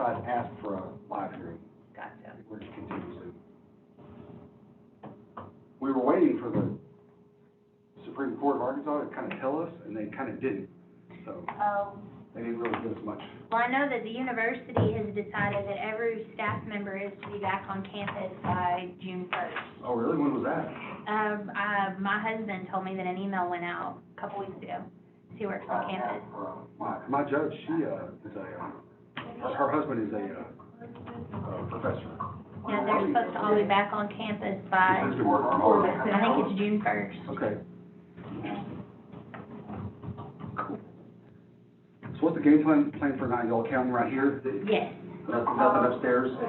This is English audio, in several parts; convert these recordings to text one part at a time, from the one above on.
side asked for a live hearing. Gotcha. We're just continuing. We were waiting for the Supreme Court of Arkansas to kind of tell us, and they kind of didn't. So they didn't really give us much. Well, I know that the university has decided that every staff member is to be back on campus by June 1st. Oh, really? When was that? My husband told me that an email went out a couple weeks ago. He works on campus. My judge, she is her husband is a professor. Yeah, they're supposed to all be back on campus by, He's been working from home. I think it's June 1st. Okay. Cool. So what's the game plan for tonight? Y'all counting right here? Yes. Nothing upstairs? Yeah.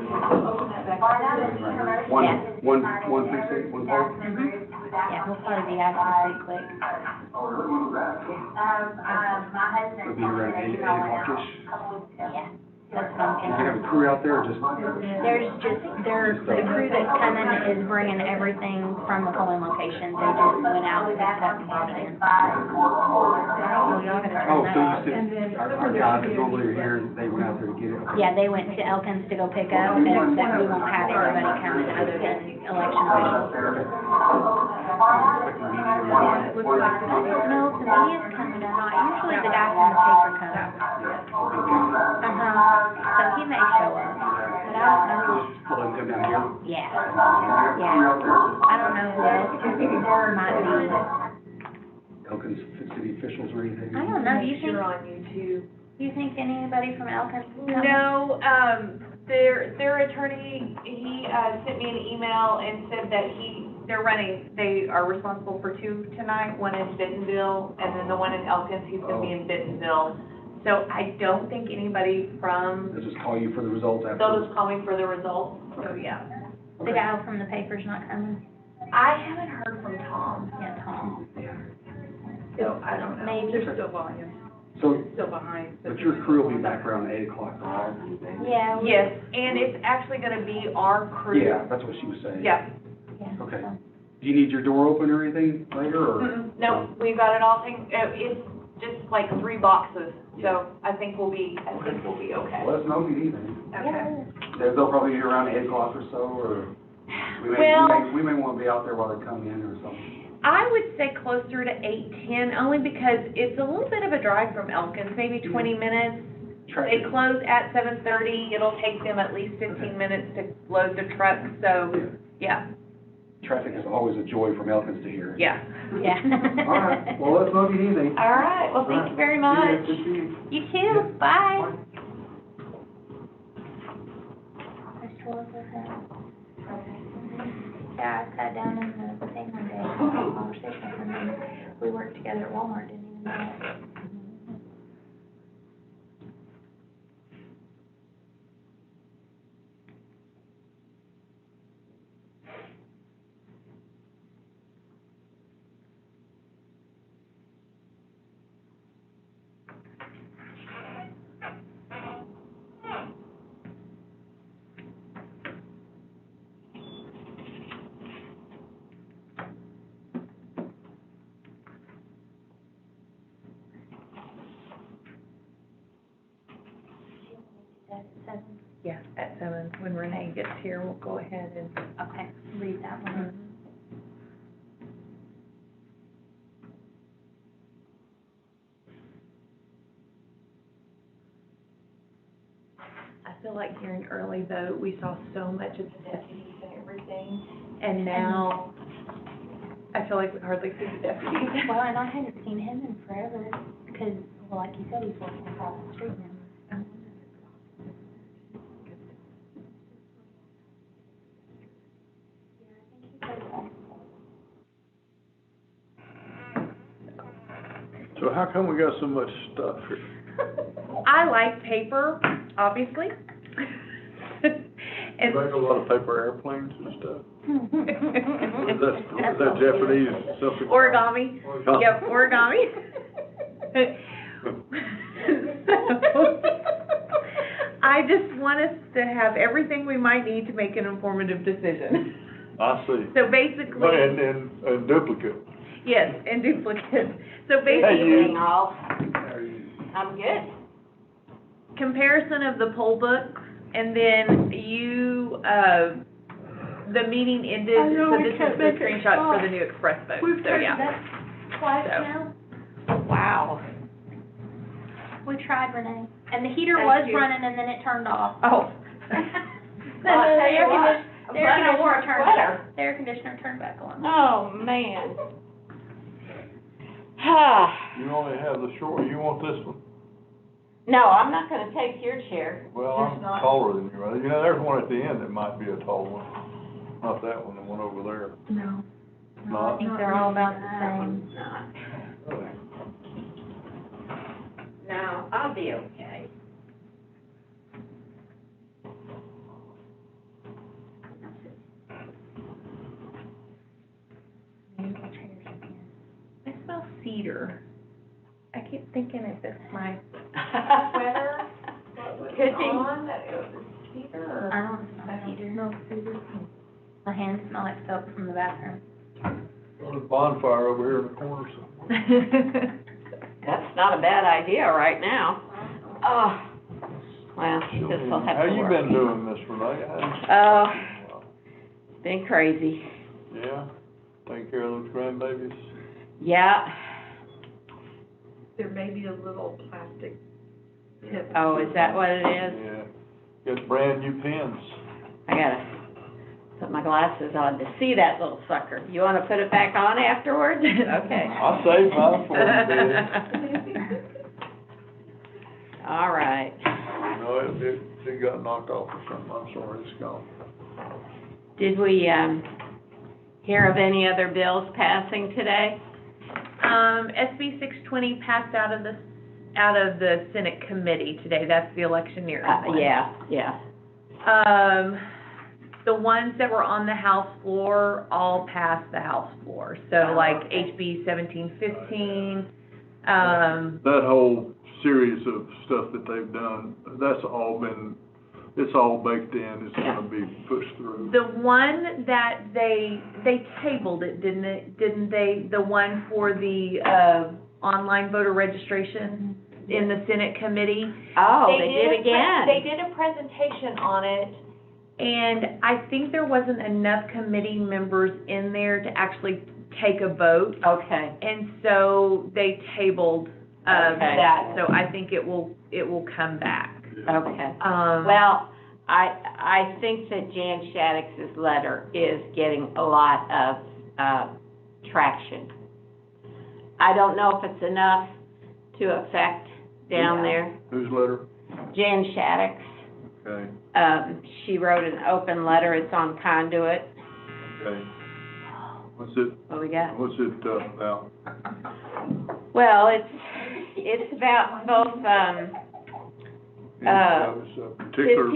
One precinct, one poll? Yeah, we'll probably be out pretty quick. It'll be around 8 o'clock-ish. Yeah, that's what I'm You thinking. can have a crew out there or just? The crew that's coming is bringing everything from the polling locations. They just went out and picked up and brought it in. Oh, so you said, our guys that normally are here, they went out there to get it? Okay. Yeah, they went to Elkins to go pick up, and that we won't have anybody coming other than election officials. Okay. I don't know if the media's coming or not. Usually the guy from the paper comes. So he may show up, but I don't know. Let him come down here? Yeah. I don't know who else might be. Elkins city officials or anything? I don't know. Do you think? You're on YouTube. Do you think anybody from Elkins will come? No, their attorney, he sent me an email and said that they are responsible for 2 tonight, one in Bentonville, and then the one in Elkins, he's gonna be in Bentonville. So I don't think anybody from, They'll just call you for the results after? they'll just call me for the results, so yeah. The guy from the paper's not coming? I haven't heard from Tom. Yeah, Tom. So I don't know. Maybe. There's still volume, So, still behind. but your crew will be back around 8 o'clock, right? Yeah. Yes, and it's actually gonna be our crew. Yeah, that's what she was saying. Yeah. Yeah, Okay. so. Do you need your door open or anything later, or? No, we got it all taken, it's just like 3 boxes, so I think we'll be okay. Let us know if you need anything. Okay. They'll probably be around 8 o'clock or so, or we may want to be out there while they come in or something. I would say closer to 8:10, only because it's a little bit of a drive from Elkins, maybe 20 minutes. They close at 7:30, it'll take them at least 15 minutes to load the truck, so, yeah. Traffic is always a joy from Elkins to here. Yeah. Yeah. All right, well, let us know if you need anything. All right, well, thank you very much. Good to see you. You too, bye. Yeah, I sat down in the thing one day, and had a conversation with him, and we worked together at Walmart, didn't even know it. Yeah, at 7, when Renee gets here, we'll go ahead and. Okay, read that one. I feel like here in early vote, we saw so much of the deputies and everything, and now I feel like we hardly see the deputies. Well, and I hadn't seen him in forever, because, well, like you said, he's working across the street now. So how come we got so much stuff here? I like paper, obviously. You And make a lot of paper airplanes and stuff? Is that Japanese something? origami, yep, origami. So, I just want us to have everything we might need to make an informative decision. I see. So basically. And duplicate. Yes, and duplicate. So Hey, basically. you. I'm good. comparison of the poll books, and then you, the meeting ended, so this is the screenshot for the new express vote, so yeah. Twice So. now? Wow. We tried, Renee. And the heater Thank was you. running and then it turned off. Oh. The air sweater. the air conditioner turned back on. Oh, man. You only have the short, you want this one? No, I'm not gonna take your chair. Well, I'm taller than you, right? You know, there's one at the end that might be a tall one. Not that one, the one over there. No. I Not? think they're all about the same. Really? No, I'll be okay. I smell cedar. I keep thinking if it's my Sweater? Could be. Cedar. I don't smell cedar. No cedar. My hands smell like soap from the bathroom. There's a bonfire over here in the corner somewhere. That's not a bad idea right now. Oh, well, this will have How to you work. been doing, Miss Renee? Oh, been crazy. Yeah? Taking care of those grandbabies? Yeah. There may be a little plastic tip. Oh, is that what it is? Yeah. Got brand new pens. I gotta put my glasses on to see that little sucker. You wanna put it back on afterwards? Okay. I saved mine for you, All right. No, it got knocked off or something. I'm sorry, it's gone. Did we, hear of any other bills passing today? SB 620 passed out of the Senate committee today. That's the electioneering one. Yeah. The ones that were on the House floor all passed the House floor. So like HB 1715, That whole series of stuff that they've done, that's all been, it's all baked in, it's gonna be pushed through. the one that they tabled it, didn't they? The one for the, online voter registration in the Senate committee. Oh, they did again. They did a presentation on it, and I think there wasn't enough committee members in there to actually take a vote. Okay. And so they tabled, Okay. that, so I think it will come back. Okay. Well, Well, I think that Jan Shaddix's letter is getting a lot of, traction. I don't know if it's enough to affect down there. Whose letter? Jan Shaddix, Okay, she wrote an open letter, it's on Conduit. okay. What's What we got? it about? Well, it's about both, It's a particular,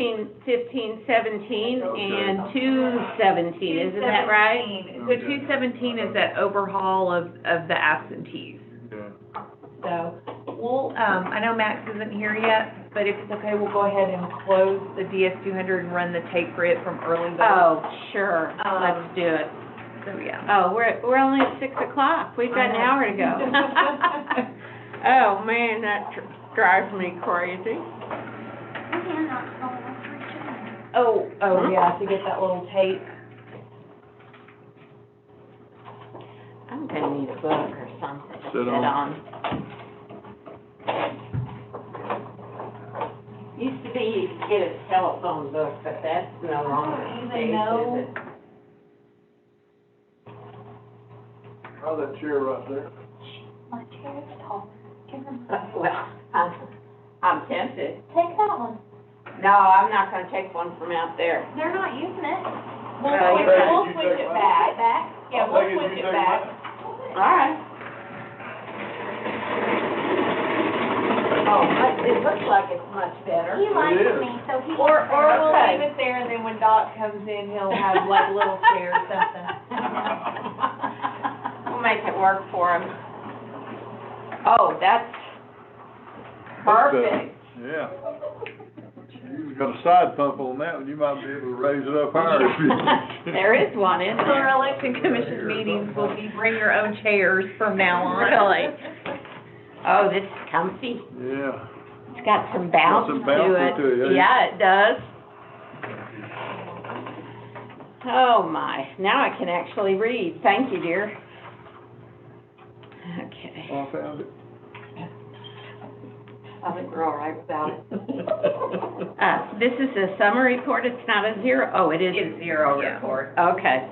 15, 17, and 217, isn't that right? So 217 is that overhaul of the absentees. yeah. So, we'll, I know Max isn't here yet, but if it's okay, we'll go ahead and close the DS200 and run the tape for it from early vote. Oh, sure, let's do it. So, yeah. Oh, we're only at 6 o'clock, we've got an hour to go. Oh, man, that drives me crazy. Oh, yeah, to get that little tape. I'm gonna need a book or something to Sit sit on. on. Used to be you could get a telephone book, but that's no longer the case, is it? Oh, that chair right there. My chair is tall. Well, I'm tempted. Take that one. No, I'm not gonna take one from out there. They're not using it. Well, We'll switch it back. Yeah, I'll we'll take it, switch you it take back. All right. Oh, it looks like it's much better. He likes is. me, so he. Or we'll Okay. leave it there, and then when Doc comes in, he'll have like a little chair or something. We'll make it work for him. Oh, that's perfect. Yeah. You've got a side pump on that one, you might be able to raise it up higher if you. There is one in So our there. election commission meetings will be bring your own chairs from now on. Really? Oh, this is comfy. Yeah. got some bounce some bounce to it. to it, Yeah, it does. Oh, my. Now I can actually read. Thank you, dear. Okay. Oh, I found it. I think we're all right without it. This is a summary report, it's not a zero, oh, it is a It's zero yeah. report, okay.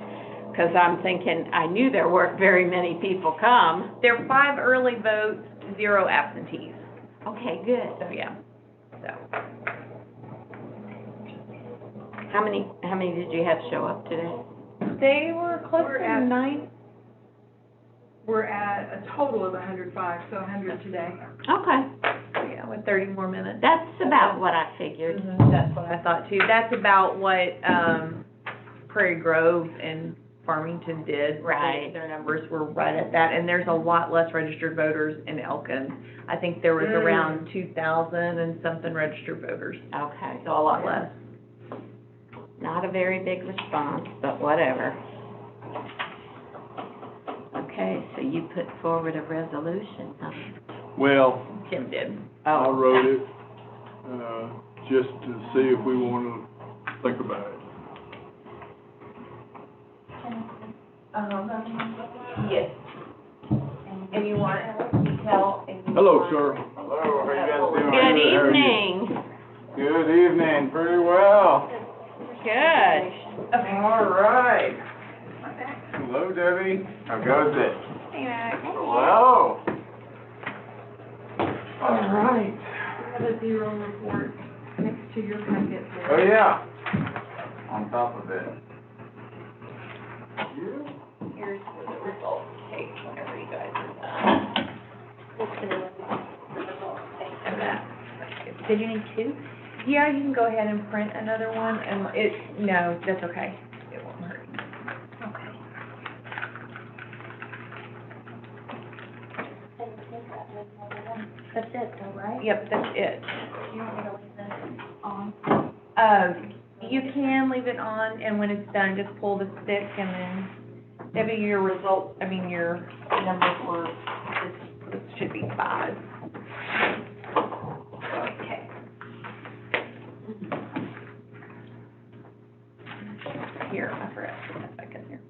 Because I'm thinking, I knew there weren't very many people come. There were 5 early votes, 0 absentees, Okay, good. so yeah, so. How many did you have show up today? They were close We're to at- 9. We're at a total of 105, so 100 today. Okay, Yeah, with 30 more minutes. that's about what I figured. That's what I thought too. That's about what, Prairie Grove and Farmington did. Right. Their numbers were right at that, and there's a lot less registered voters in Elkins. I think there was around 2,000 and something registered voters, Okay, so a lot less. not a very big response, but whatever. Okay, so you put forward a resolution, huh? Well, Tim did. I Oh, wrote it, just to see if we wanna think about it. Yes. And you want detail and you Hello, want- sir. Hello, how you guys doing? Good How are you? evening. Good evening, pretty well. Good. All right. Hello, Debbie. How goes it? Hello. All right. We have a 0 report next to your packet there. Oh, yeah. On top of it. Here's where the results take whenever you guys are done. Did you need 2? Yeah, you can go ahead and print another one, and no, that's okay. It won't hurt. Okay. That's it though, right? Yep, that's it. You want me to leave this on? You can leave it on, and when it's done, just pull the stick, and then, Debbie, your results, your numbers were, this should be 5. Okay. Here, I forgot to put that back in here.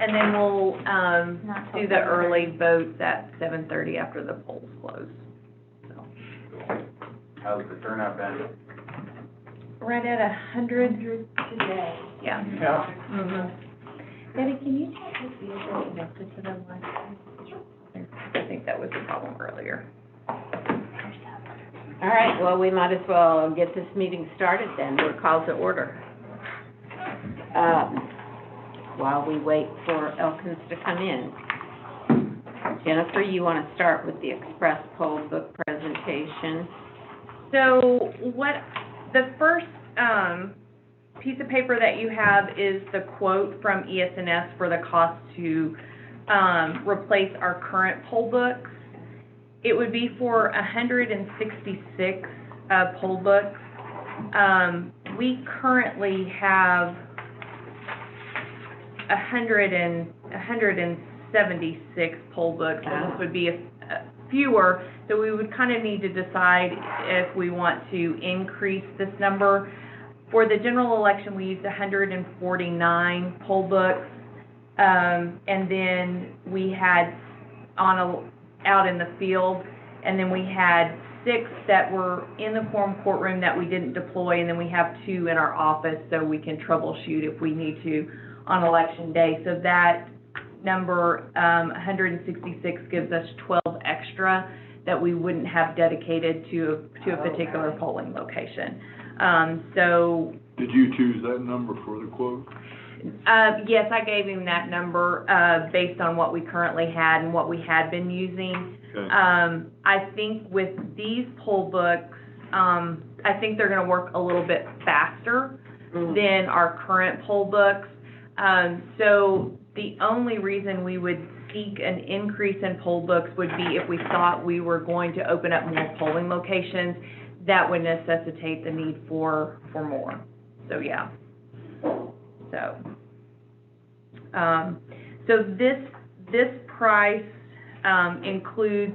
And then we'll, Not till do the 7:30. early votes at 7:30 after the polls close, so. How's the turnout been? Right at 100, Today. yeah. Yeah. Mhm. Debbie, can you check this user connected to the Wi-Fi? I think that was the problem earlier. All right, well, we might as well get this meeting started then. We're called to order. While we wait for Elkins to come in. Jennifer, you want to start with the Express poll book presentation? So the first, piece of paper that you have is the quote from ES&S for the cost to, replace our current poll books. It would be for 166, poll books. We currently have 176 poll books, and this would be fewer, so we would kind of need to decide if we want to increase this number. For the general election, we used 149 poll books, and then we had out in the field, and then we had 6 that were in the quorum courtroom that we didn't deploy, and then we have 2 in our office, so we can troubleshoot if we need to on election day. So that number, 166, gives us 12 extra that we wouldn't have dedicated to a particular polling location. So, Did you choose that number for the quote? yes, I gave him that number, based on what we currently had and what we had been using. Okay. I think with these poll books, I think they're gonna work a little bit faster than our current poll books. So the only reason we would seek an increase in poll books would be if we thought we were going to open up more polling locations. That would necessitate the need for more. So, yeah. So, so this price, includes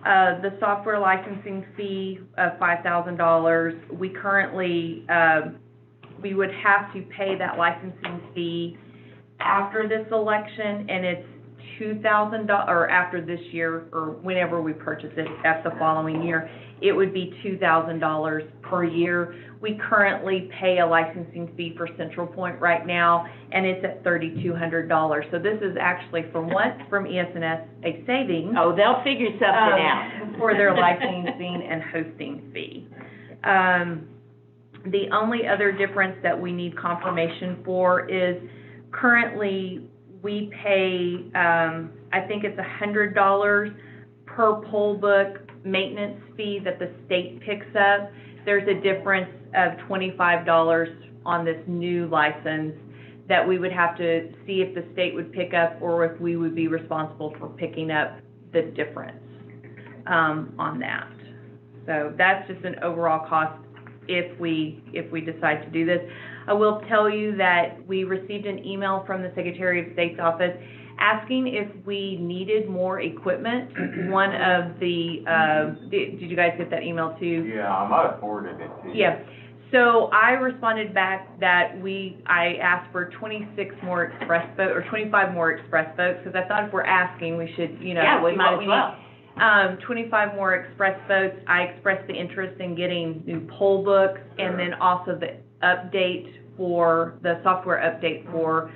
the software licensing fee of $5,000, we currently, we would have to pay that licensing fee after this election, and it's $2,000, or after this year, or whenever we purchase it, that's the following year, it would be $2,000 per year. We currently pay a licensing fee for Central Point right now, and it's at $3,200. So this is actually, from ES&S, a savings. Oh, they'll figure something out. For their licensing and hosting fee. The only other difference that we need confirmation for is currently we pay, I think it's $100 per poll book maintenance fee that the state picks up. There's a difference of $25 on this new license that we would have to see if the state would pick up or if we would be responsible for picking up the difference on that. So that's just an overall cost if we decide to do this. I will tell you that we received an email from the Secretary of State's office asking if we needed more equipment. One of the, did you guys get that email too? Yeah, I might have forwarded it to you. Yeah. So I responded back that I asked for 26 more express votes, or 25 more express votes, because I thought if we're asking, we should, Yeah, we might as well. 25 more express votes. I expressed the interest in getting new poll books, and then also the software update for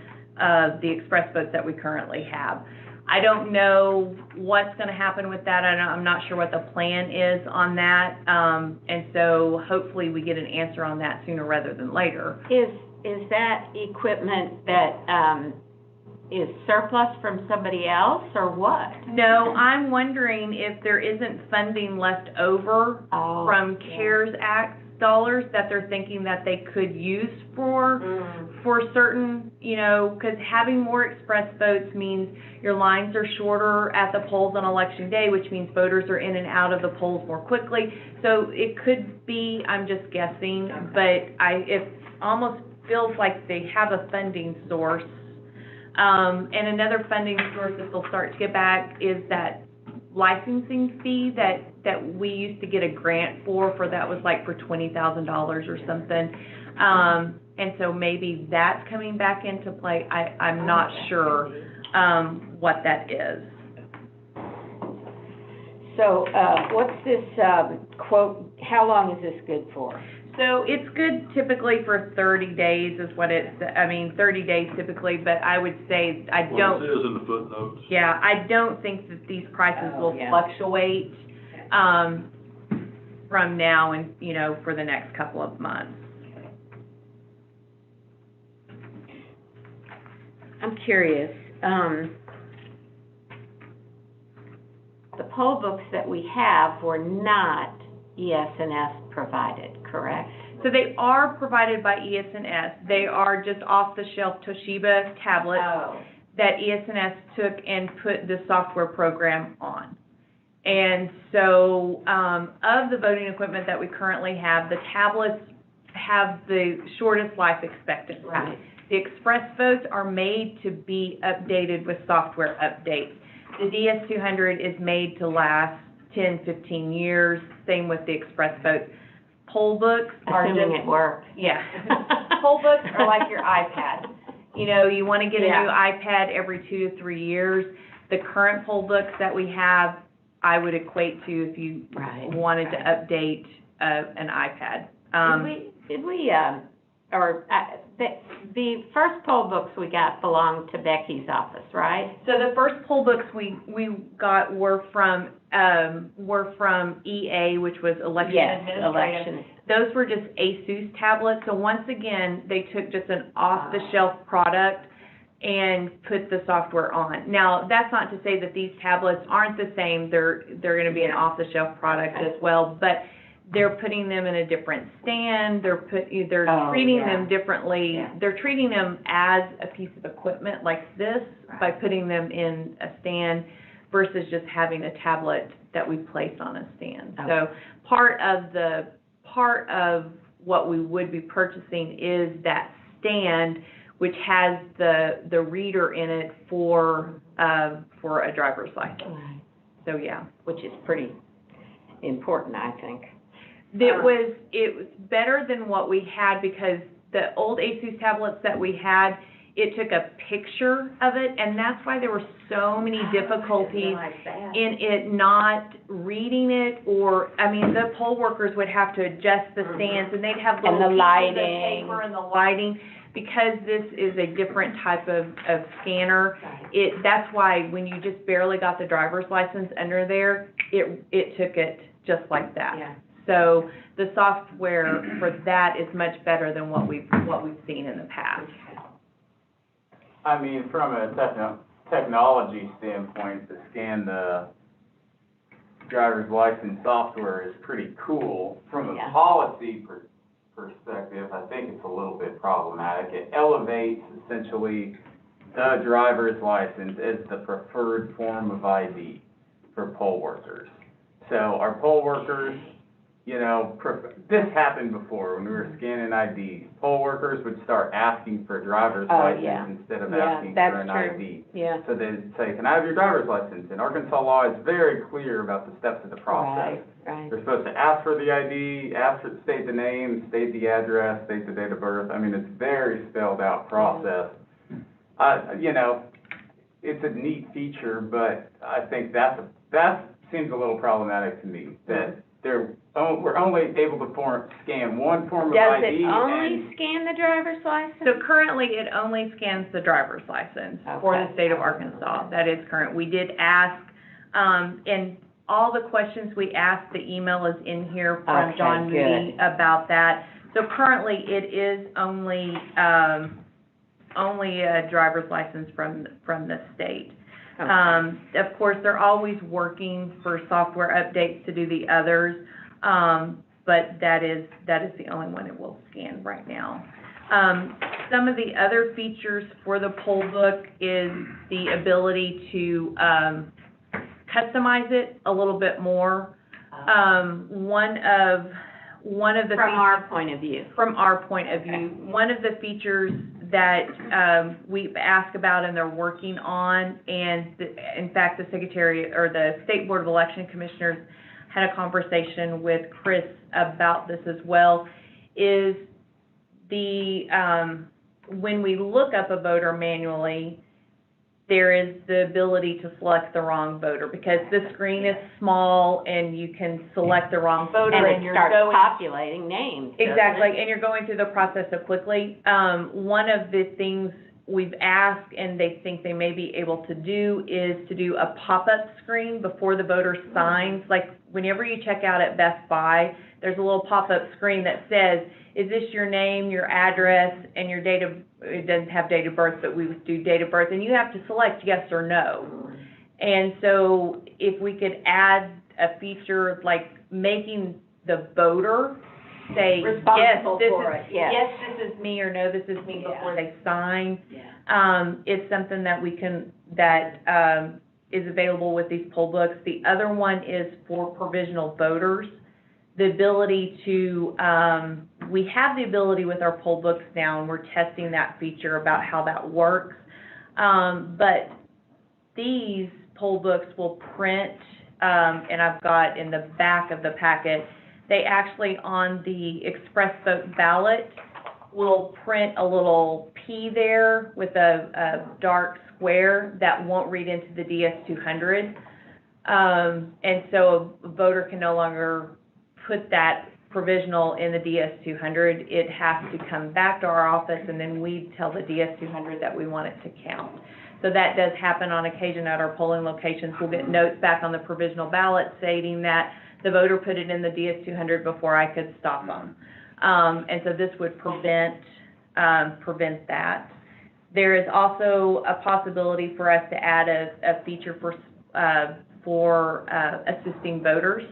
the express votes that we currently have. I don't know what's going to happen with that. I'm not sure what the plan is on that, and so hopefully we get an answer on that sooner rather than later. Is that equipment that is surplus from somebody else, or what? No, I'm wondering if there isn't funding left over from CARES Act dollars that they're thinking that they could use for certain, because having more express votes means your lines are shorter at the polls on election day, which means voters are in and out of the polls more quickly. So it could be, I'm just guessing, but it almost feels like they have a funding source. And another funding source that they'll start to get back is that licensing fee that we used to get a grant for that was like for $20,000 or something. And so maybe that's coming back into play. I'm not sure what that is. So what's this quote, how long is this good for? So it's good typically for 30 days is what 30 days typically, but I would say I don't. Well, it says in the footnotes. Yeah, I don't think that these prices will fluctuate from now and, for the next couple of months. I'm curious, the poll books that we have were not ES&S provided, correct? So they are provided by ES&S. They are just off-the-shelf Toshiba tablets that ES&S took and put the software program on. And so of the voting equipment that we currently have, the tablets have the shortest life expectancy. Right. The express votes are made to be updated with software updates. The DS200 is made to last 10, 15 years, same with the express votes. Poll books are assuming it works. Yeah. Poll books are like your iPad. You want to get a new iPad every 2 to 3 years. The current poll books that we have, I would equate to if you wanted to update an iPad. The first poll books we got belonged to Becky's office, right? So the first poll books we got were from EA, which was election administration. Those were just ASUS tablets. So once again, they took just an off-the-shelf product and put the software on. Now, that's not to say that these tablets aren't the same. They're going to be an off-the-shelf product as well, but they're putting them in a different stand. They're treating them differently. Yeah. They're treating them as a piece of equipment like this by putting them in a stand versus just having a tablet that we place on a stand. So part of what we would be purchasing is that stand, which has the reader in it for a driver's license. So yeah, which is pretty important, I think. It was better than what we had because the old ASUS tablets that we had, it took a picture of it, and that's why there were so many difficulties in it not reading it, or, I mean, the poll workers would have to adjust the stands, and they'd have little And the pieces of lighting. paper and the lighting. Because this is a different type of scanner, that's why when you just barely got the driver's license under there, it took it just like that. Yeah. So the software for that is much better than what we've seen in the past. I mean, from a technology standpoint, to scan the driver's license software is pretty cool. From a Yeah. policy perspective, I think it's a little bit problematic. It elevates essentially the driver's license as the preferred form of ID for poll workers. So our poll workers, you know, this happened before when we were scanning IDs. Poll workers would start asking for a driver's license yeah. instead of Yeah, asking that's for an true. ID. Yeah. So they'd say, can I have your driver's license? And Arkansas law is very clear about the steps of the process. Right. They're supposed to ask for the ID, state the name, state the address, state the date of birth. I mean, it's very spelled out process. You know, it's a neat feature, but I think that seems a little problematic to me, that we're only able to scan one form of Does ID. it only scan the driver's license? So currently, it only scans the driver's license for the Okay. state of Arkansas. That is current. We did ask, and all the questions we asked, the email is in here from Okay, John Moody good. about that. So currently, it is only a driver's license from the state. Okay. Of course, they're always working for software updates to do the others, but that is the only one it will scan right now. Some of the other features for the poll book is the ability to customize it a little bit more. One of the From our point of view. From our point of view, one of the features that we've asked about and they're working on, and in fact, the Secretary or the State Board of Election Commissioners had a conversation with Chris about this as well, is when we look up a voter manually, there is the ability to select the wrong voter, because the screen is small and you can select the wrong voter And and it you're starts going. populating names, doesn't Exactly, it? and you're going through the process so quickly. One of the things we've asked, and they think they may be able to do, is to do a pop-up screen before the voter signs. Like, whenever you check out at Best Buy, there's a little pop-up screen that says, is this your name, your address, and your date of, it doesn't have date of birth, but we would do date of birth, and you have to select yes or no. And so if we could add a feature like making the voter say, yes, Responsible this for is, it, yes. yes, this is me, or no, this is me, Yeah. before they sign. Yeah. It's something that is available with these poll books. The other one is for provisional voters. The ability to, we have the ability with our poll books now, and we're testing that feature about how that works. But these poll books will print, and I've got in the back of the packet, they actually, on the express vote ballot, will print a little P there with a dark square that won't read into the DS-200. And so a voter can no longer put that provisional in the DS-200. It has to come back to our office, and then we tell the DS-200 that we want it to count. So that does happen on occasion at our polling locations. We'll get notes back on the provisional ballot stating that the voter put it in the DS-200 before I could stop them. And so this would prevent that. There is also a possibility for us to add a feature for assisting voters.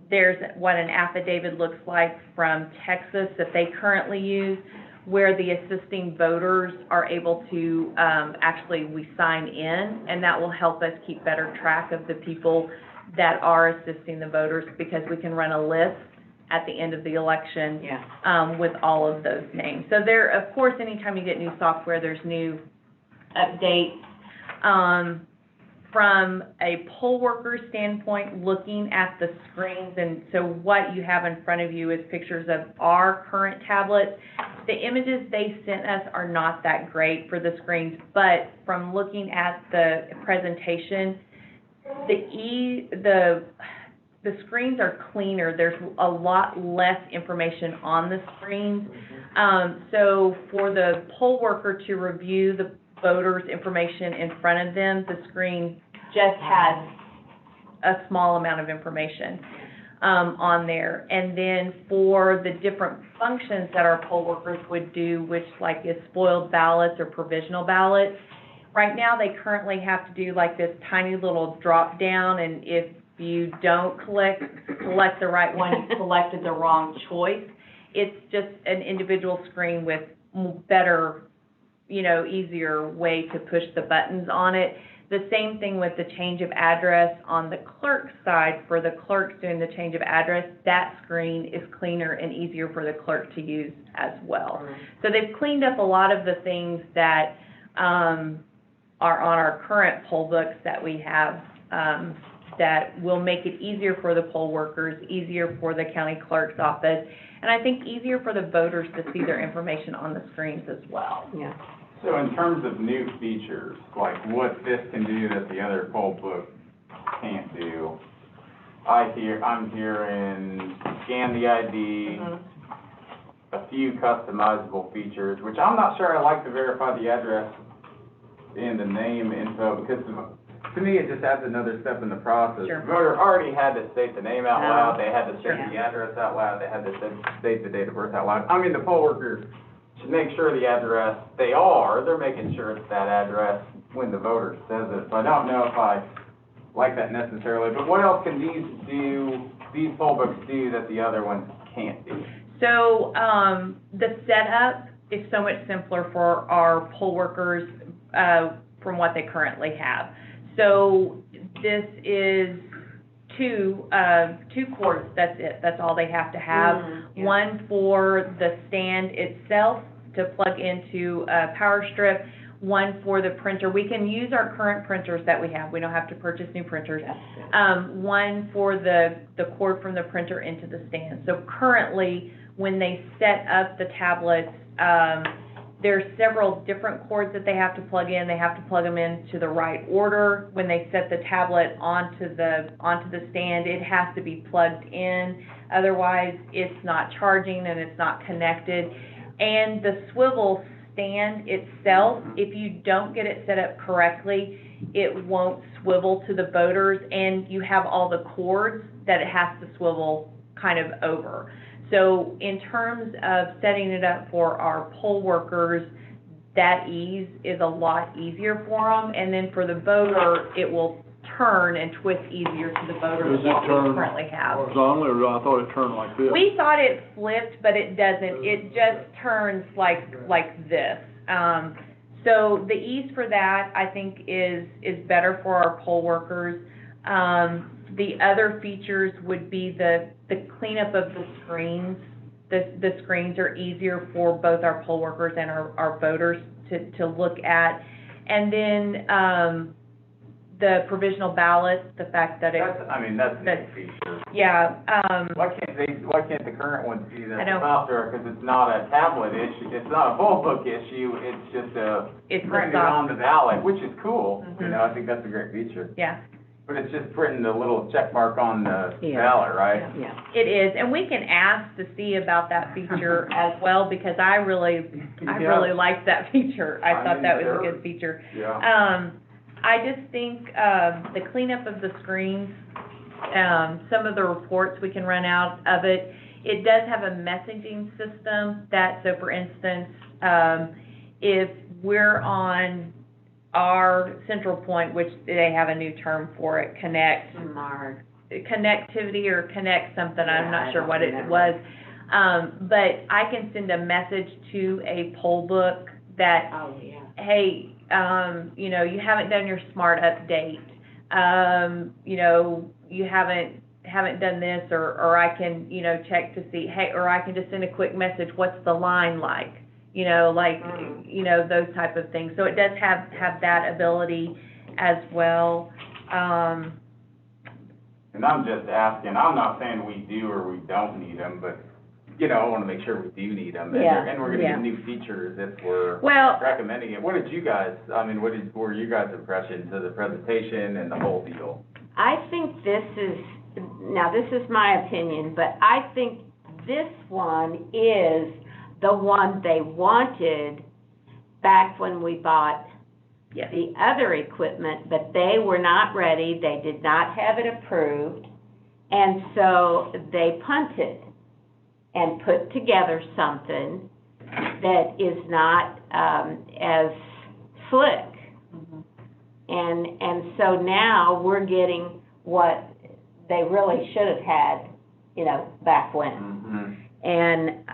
There's what an affidavit looks like from Texas that they currently use, where the assisting voters are able to, we sign in, and that will help us keep better track of the people that are assisting the voters, because we can run a list at the end of the election, with all of those names. So there, of course, anytime you get new software, there's new updates. from a poll worker standpoint, looking at the screens, and so what you have in front of you is pictures of our current tablets. The images they sent us are not that great for the screens, but from looking at the presentation, the screens are cleaner. There's a lot less information on the screens. So for the poll worker to review the voters' information in front of them, the screen just has a small amount of information on there. And then for the different functions that our poll workers would do, which like is spoiled ballots or provisional ballots, right now they currently have to do like this tiny little drop down, and if you don't select the right one, you selected the wrong choice. It's just an individual screen with better, easier way to push the buttons on it. The same thing with the change of address on the clerk's side. For the clerks doing the change of address, that screen is cleaner and easier for the clerk to use as well. So they've cleaned up a lot of the things that are on our current poll books that we have that will make it easier for the poll workers, easier for the county clerk's office, and I think easier for the voters to see their information on the screens as well. Yeah. So in terms of new features, like what this can do that the other poll book can't do, I'm hearing scan the ID, a few customizable features, which I'm not sure I like to verify the address and the name info, because to me, it just adds another step in the process. Sure. The voter already had to state the name out loud, they had to state Sure. the address out loud, they had to state the date of birth out loud. I mean, the poll workers should make sure the address, they're making sure it's that address when the voter says it. So I don't know if I like that necessarily, but what else can these poll books do that the other ones can't do? So the setup is so much simpler for our poll workers from what they currently have. So this is two cords, that's it, that's all they have to have. Yeah. One for the stand itself to plug into a power strip, one for the printer. We can use our current printers that we have, we don't have to purchase new printers. One for the cord from the printer into the stand. So currently, when they set up the tablets, there's several different cords that they have to plug in. They have to plug them into the right order. When they set the tablet onto the stand, it has to be plugged in. Otherwise, it's not charging and it's not connected. And the swivel stand itself, if you don't get it set up correctly, it won't swivel to the voters, and you have all the cords that it has to swivel kind of over. So in terms of setting it up for our poll workers, that ease is a lot easier for them. And then for the voter, it will turn and twist easier to the voter than what we currently have. Horizontally, or I thought it turned like this? We thought it flipped, but it doesn't. It just turns like this. So the ease for that, I think, is better for our poll workers. The other features would be the cleanup of the screens. The screens are easier for both our poll workers and our voters to look at. And then the provisional ballot, the fact that That's a neat feature. yeah. Why can't the current ones do that I don't- software? Because it's not a tablet issue, it's not a poll book issue, it's just It's the printed soft- on the ballot, which is cool. Mhm. I think that's a great feature. Yeah. But it's just printing the little check mark on the Yeah. ballot, right? Yeah. It is, and we can ask to see about that feature as well, because I really liked that feature. I thought that was a good feature. Yeah. I just think, the cleanup of the screens, some of the reports we can run out of it. It does have a messaging system so for instance, if we're on our central point, which they have a new term for it, connectivity or connect something, I'm not sure what it was. But I can send a message to a poll book that, hey, you haven't done your smart update. You haven't done this, or I can, check to see, hey, or I can just send a quick message, what's the line like? Those type of things. So it does have that ability. as well. And I'm just asking, I'm not saying we do or we don't need them, but, you know, I wanna make sure we do need them. Yeah, And we're gonna yeah. get new features if we're Well, recommending it. What did you guys, were you guys' impressions of the presentation and the whole deal? I think this is my opinion, but I think this one is the one they wanted back when we bought yes. the other equipment, but they were not ready, they did not have it approved, and so they punted and put together something that is not, as slick. And so now we're getting what they really should have had, you know, back when. Mm-hmm. And,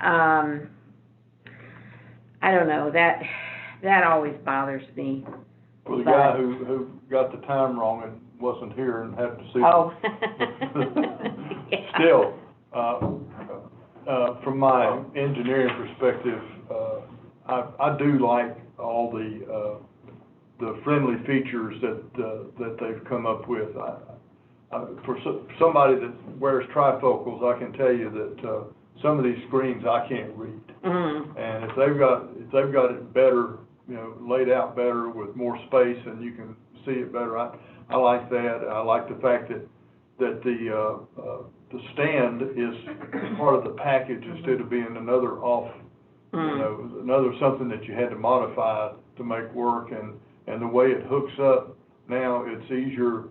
I don't know, that always bothers me. For the guy who got the time wrong and wasn't here and had to see. Oh. Still, from my engineering perspective, I do like all the friendly features that they've come up with. For somebody that wears trifocals, I can tell you that some of these screens I can't read. Mm. And if they've got it better, you know, laid out better with more space and you can see it better, I like that. I like the fact that the stand is part of the package instead of being another off, you know, another something that you had to modify to make work. And the way it hooks up now, it's easier.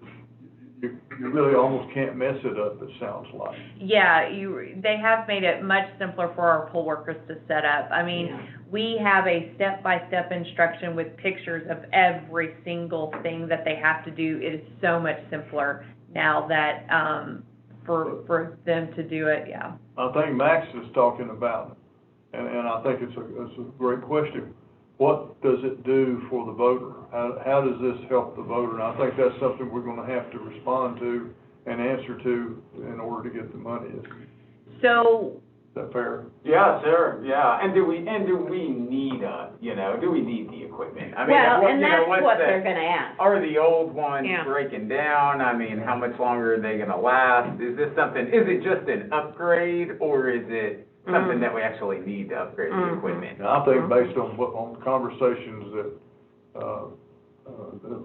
You really almost can't mess it up, it sounds like. Yeah, they have made it much simpler for our poll workers to set up. I mean, we have a step-by-step instruction with pictures of every single thing that they have to do. It is so much simpler now that, for them to do it, yeah. I think Max is talking about, and I think it's a great question. What does it do for the voter? How does this help the voter? And I think that's something we're gonna have to respond to and answer to in order to get the money. So, Is that fair? Yeah, sure, yeah. And do we need do we need the equipment? I mean, Well, and you know, that's what they're gonna ask. Are the old ones Yeah. breaking down? I mean, how much longer are they gonna last? Is it just an upgrade, or is it something that we actually need to upgrade the equipment? And I think based on conversations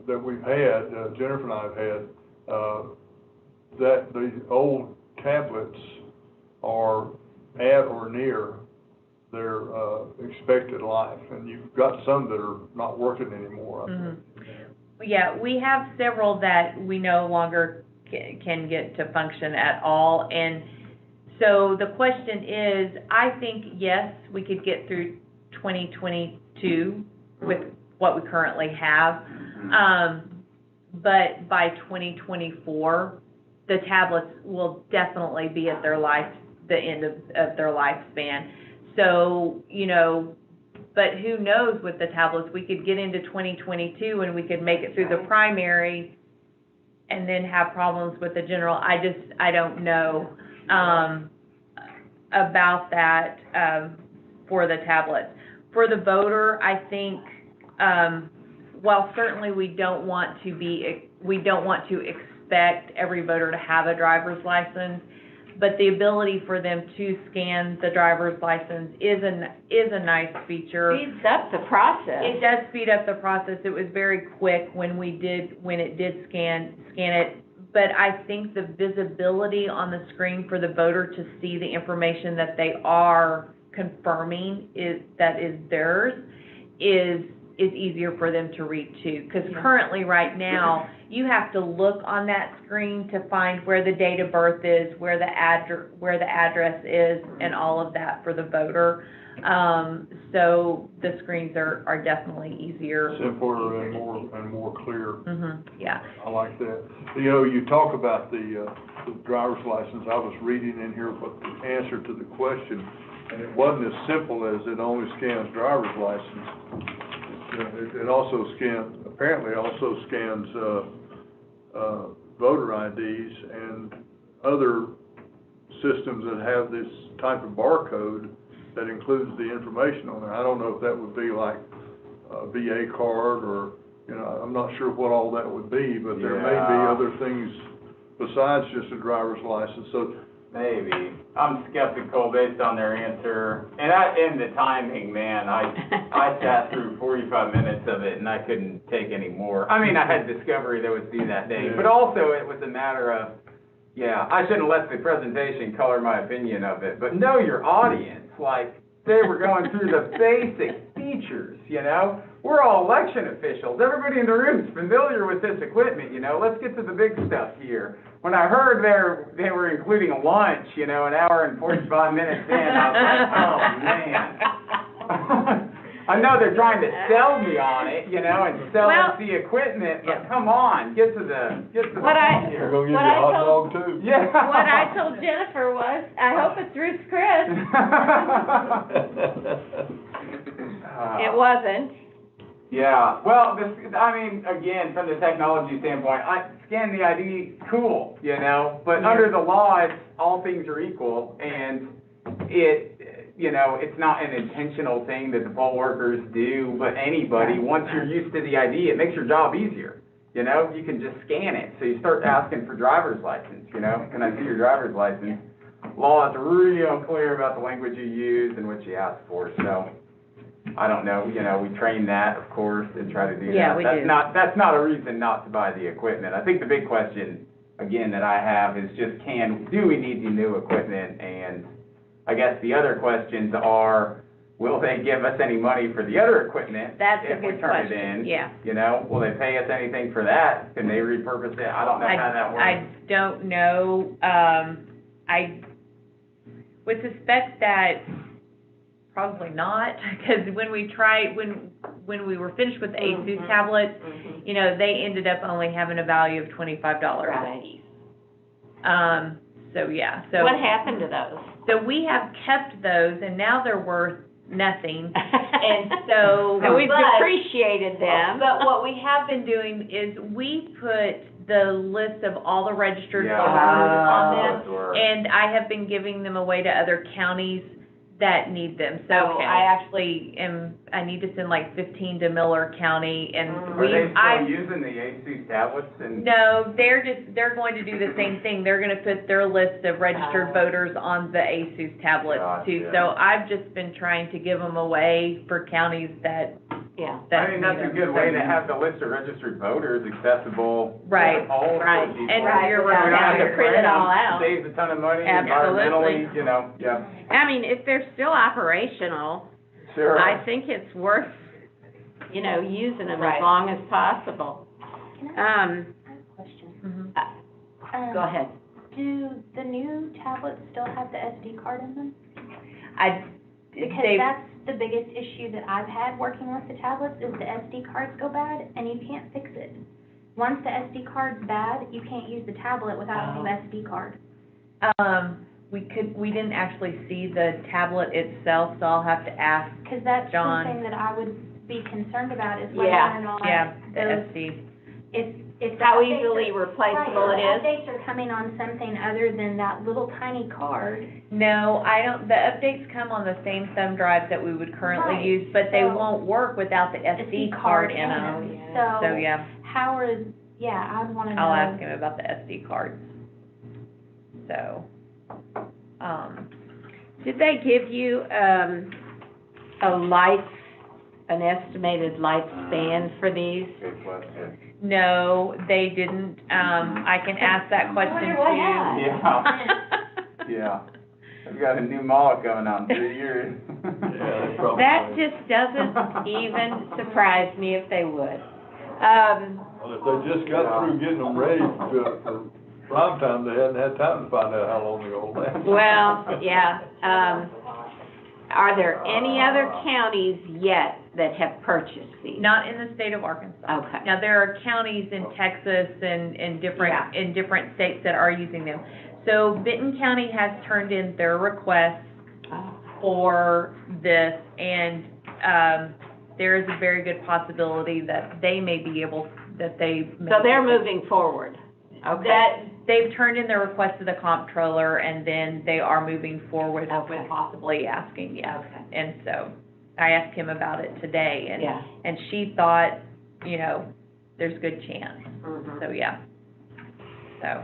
that we've had, Jennifer and I have had, that the old tablets are at or near their expected life, and you've got some that are not working anymore, I think. yeah, we have several that we no longer can get to function at all. And so the question is, I think, yes, we could get through 2022 with what we currently have. But by 2024, the tablets will definitely be at the end of their lifespan. So, you know, but who knows with the tablets, we could get into 2022 and we could make it through the primary and then have problems with the general. I don't know about that for the tablets. For the voter, I think, while certainly we don't want to expect every voter to have a driver's license, but the ability for them to scan the driver's license is a nice feature. Speeds up the process. It does speed up the process. It was very quick when it did scan it. But I think the visibility on the screen for the voter to see the information that they are confirming that is theirs is easier for them to read too. Because currently, right now, you have to look on that screen to find where the date of birth is, where the address is, and all of that for the voter. So the screens are definitely easier. Simpler and more clear. Yeah. I like that. You know, you talk about the driver's license. I was reading in here what the answer to the question, and it wasn't as simple as it only scans driver's license. It also apparently scans voter IDs and other systems that have this type of barcode that includes the information on there. I don't know if that would be like a VA card or, You know, I'm not sure what all that would be, but there may be Yeah. other things besides just a driver's license, so. Maybe. I'm skeptical based on their answer. And the timing, man, I sat through 45 minutes of it and I couldn't take any more. I mean, I had Discovery that was due that day, Yeah. but also it was a matter of, yeah, I shouldn't let the presentation color my opinion of it, but know your audience. Like, they were going through the basic features, you know? We're all election officials. Everybody in the room is familiar with this equipment, you know? Let's get to the big stuff here. When I heard they were including a lunch, you know, an hour and 45 minutes in, I was like, oh, man. I know they're trying to sell me on it, you know, and sell us the equipment, but come on, get to the What I- point here. We're gonna give you What a I hot told- dog too. Yeah. What I told Jennifer was, I hope it's Ruth's Chris. It wasn't. Yeah, well, I mean, again, from the technology standpoint, scan the ID, cool, you know, but under the law, all things are equal, and you know, it's not an intentional thing that the poll workers do, but anybody, once you're used to the ID, it makes your job easier, you know, you can just scan it, so you start asking for driver's license, you know, can I see your driver's license? Law is really unclear about the language you use and what you ask for, so. I don't know, you know, we train that, of course, and try to do that. Yeah, we do. That's not a reason not to buy the equipment. I think the big question, again, that I have is just do we need the new equipment? And I guess the other questions are, will they give us any money for the other equipment? That's a if we good turn it question, in? yeah. You know, will they pay us anything for that? Can they repurpose it? I don't know how that works. I don't know, I would suspect that probably not, because when we we were finished with the ASUS tablets, you know, they ended up only having a value of $25 Right. a piece. So yeah, so. What happened to those? So we have kept those, and now they're worth nothing, and so. So we've but- depreciated them. But what we have been doing is we put the list of all the registered Yeah. voters on them, Sure. and I have been giving them away to other counties that need them. So Okay. I actually I need to send like 15 to Miller County, and Are they still using the ASUS tablets and? no, they're going to do the same thing. They're gonna put their list of registered voters on the ASUS tablets too. Gotcha. So I've just been trying to give them away for counties that Yeah. that I mean, that's need a them. good way to have the list of registered voters accessible. Right, to all right. the people. And Right, you're We don't right. have to Print it all them. out. Saves a ton of money Absolutely. environmentally, you know, yeah, I mean, if they're still operational, sure. I think it's worth, you know, using them Right. as long as possible. Can I have a question? Mhm. Go ahead. Do the new tablets still have the SD card in them? Because They- that's the biggest issue that I've had working with the tablets, is the SD cards go bad and you can't fix it. Once the SD card's bad, you can't use the tablet without a new SD card. we didn't actually see the tablet itself, so I'll have to ask, Because that's John. something that I would be concerned about, is whether Yeah, or not yeah, the those, SD. if the How updates easily are- replaceable right, it if is. the updates are coming on something other than that little tiny card. No, I don't, the updates come on the same thumb drive that we would currently Right, use, but they so- won't work without the SD card in them. So, So, yeah, how are, yeah, I'd wanna know. I'll ask him about the SD cards. So, Did they give you, an estimated lifespan for these? Good question. no, they didn't, I can ask that question wonder too. what happened. Yeah, yeah. I've got a new model coming out in 3 years. Yeah, they probably. That just doesn't even surprise me if they would. Well, if they just got through getting them ready for prime time, they hadn't had time to find out how long they're gonna last. Well, yeah, are there any other counties yet that have purchased these? Not in the state of Arkansas. Okay. Now, there are counties in Texas and in different states that are using them. So Benton County has turned in their request for this, and, there is a very good possibility that they may be able, that they may. So they're moving forward, okay? That, they've turned in their request to the comptroller, and then they are moving forward Okay. with possibly asking, yes. Okay. And so, I asked him about it today, Yeah. and she thought, you know, there's good chance, Mhm. so, yeah. So,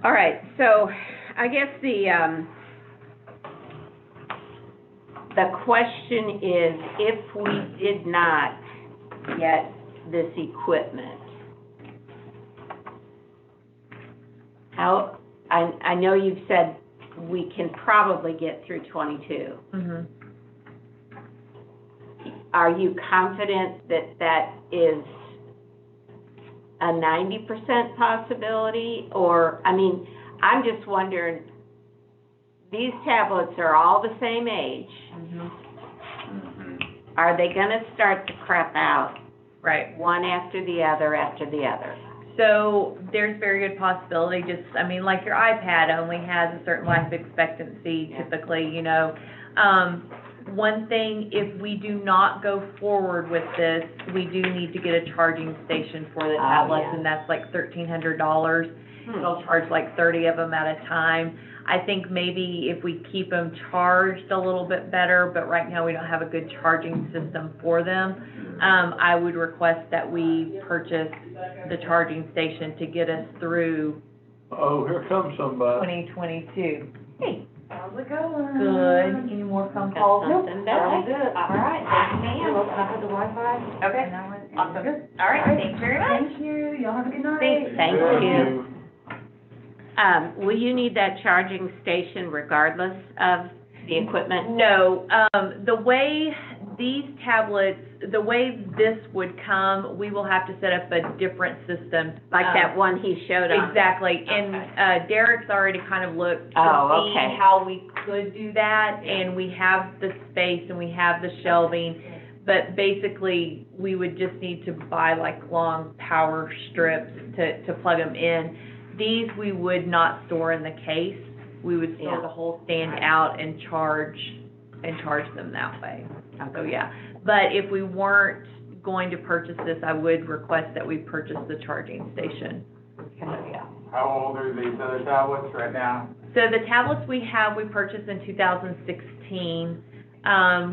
All right, so I guess the question is, if we did not get this equipment, how, I know you've said we can probably get through 22. mhm. Are you confident that that is a 90% possibility? Or, I mean, I'm just wondering, these tablets are all the same age. Mhm. Are they gonna start to crap out, Right. one after the other after the other? So there's very good possibility, just, I mean, like your iPad only has a certain life expectancy Yeah. typically, you know. One thing, if we do not go forward with this, we do need to get a charging station for the Oh, tablets, yeah. and that's like $1,300. It'll charge like 30 of them at a time. I think maybe if we keep them charged a little bit better, but right now we don't have a good charging system for them, I would request that we purchase the charging station to get us through Oh, here comes somebody. 2022. Hey, How's it going? good. Any more phone Got calls? something back. All good. All right, thank you, ma'am. You're welcome. I put the Wi-Fi. Okay, awesome. Good. All right, thanks very much. Thank you. Y'all have a good night. Thanks. Thank Thank you. Will you need that charging station regardless of the equipment? No, the way these tablets, the way this would come, we will have to set up a different system. Like that one he showed on? Exactly, and, Okay. Derek's already kind of looked to Oh, see okay. how we could do that, and we have the space and we have the shelving, but basically, we would just need to buy like long power strips to plug them in. These we would not store in the case, we would store Yeah. the whole stand out and charge them that way. So, yeah, but if we weren't going to purchase this, I would request that we purchase the charging station. So, yeah. How old are these other tablets right now? So the tablets we have, we purchased in 2016,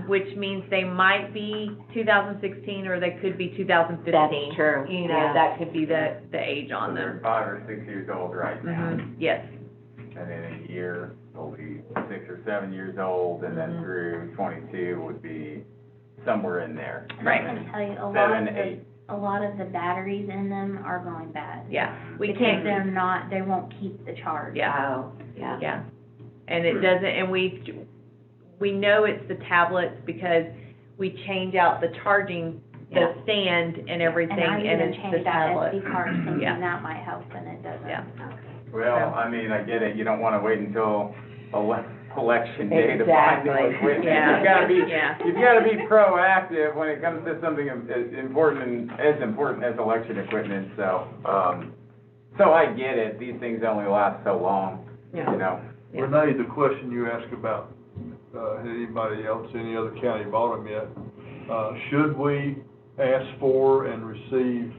which means they might be 2016 or they could be 2015. That's true, You know, yeah. that could be the age on So they're them. 5 or 6 years old right now. Mhm, yes, And then in a year, they'll be 6 or 7 years old, and then Mhm. through 22 would be somewhere in there. Right. I can tell you, 7, 8. a lot of the batteries in them are going bad. yeah, we Because can't, they won't keep the charge. yeah. Oh, yeah. Yeah, and it doesn't, and we know it's the tablets because we change out the charging, the Yeah. stand and everything, And I and even it's the changed out tablet. SD cards thinking Yeah. that might help, and it doesn't. Yeah. Well, I mean, I get it, you don't wanna wait until election day to buy new Exactly. equipment. Yeah. You've gotta be, Yeah. you've gotta be proactive when it comes to something as important as election equipment, so, so I get it, these things only last so long, you know? Yeah. Renee, the question you asked about, had anybody else, any other county bought them yet? Should we ask for and receive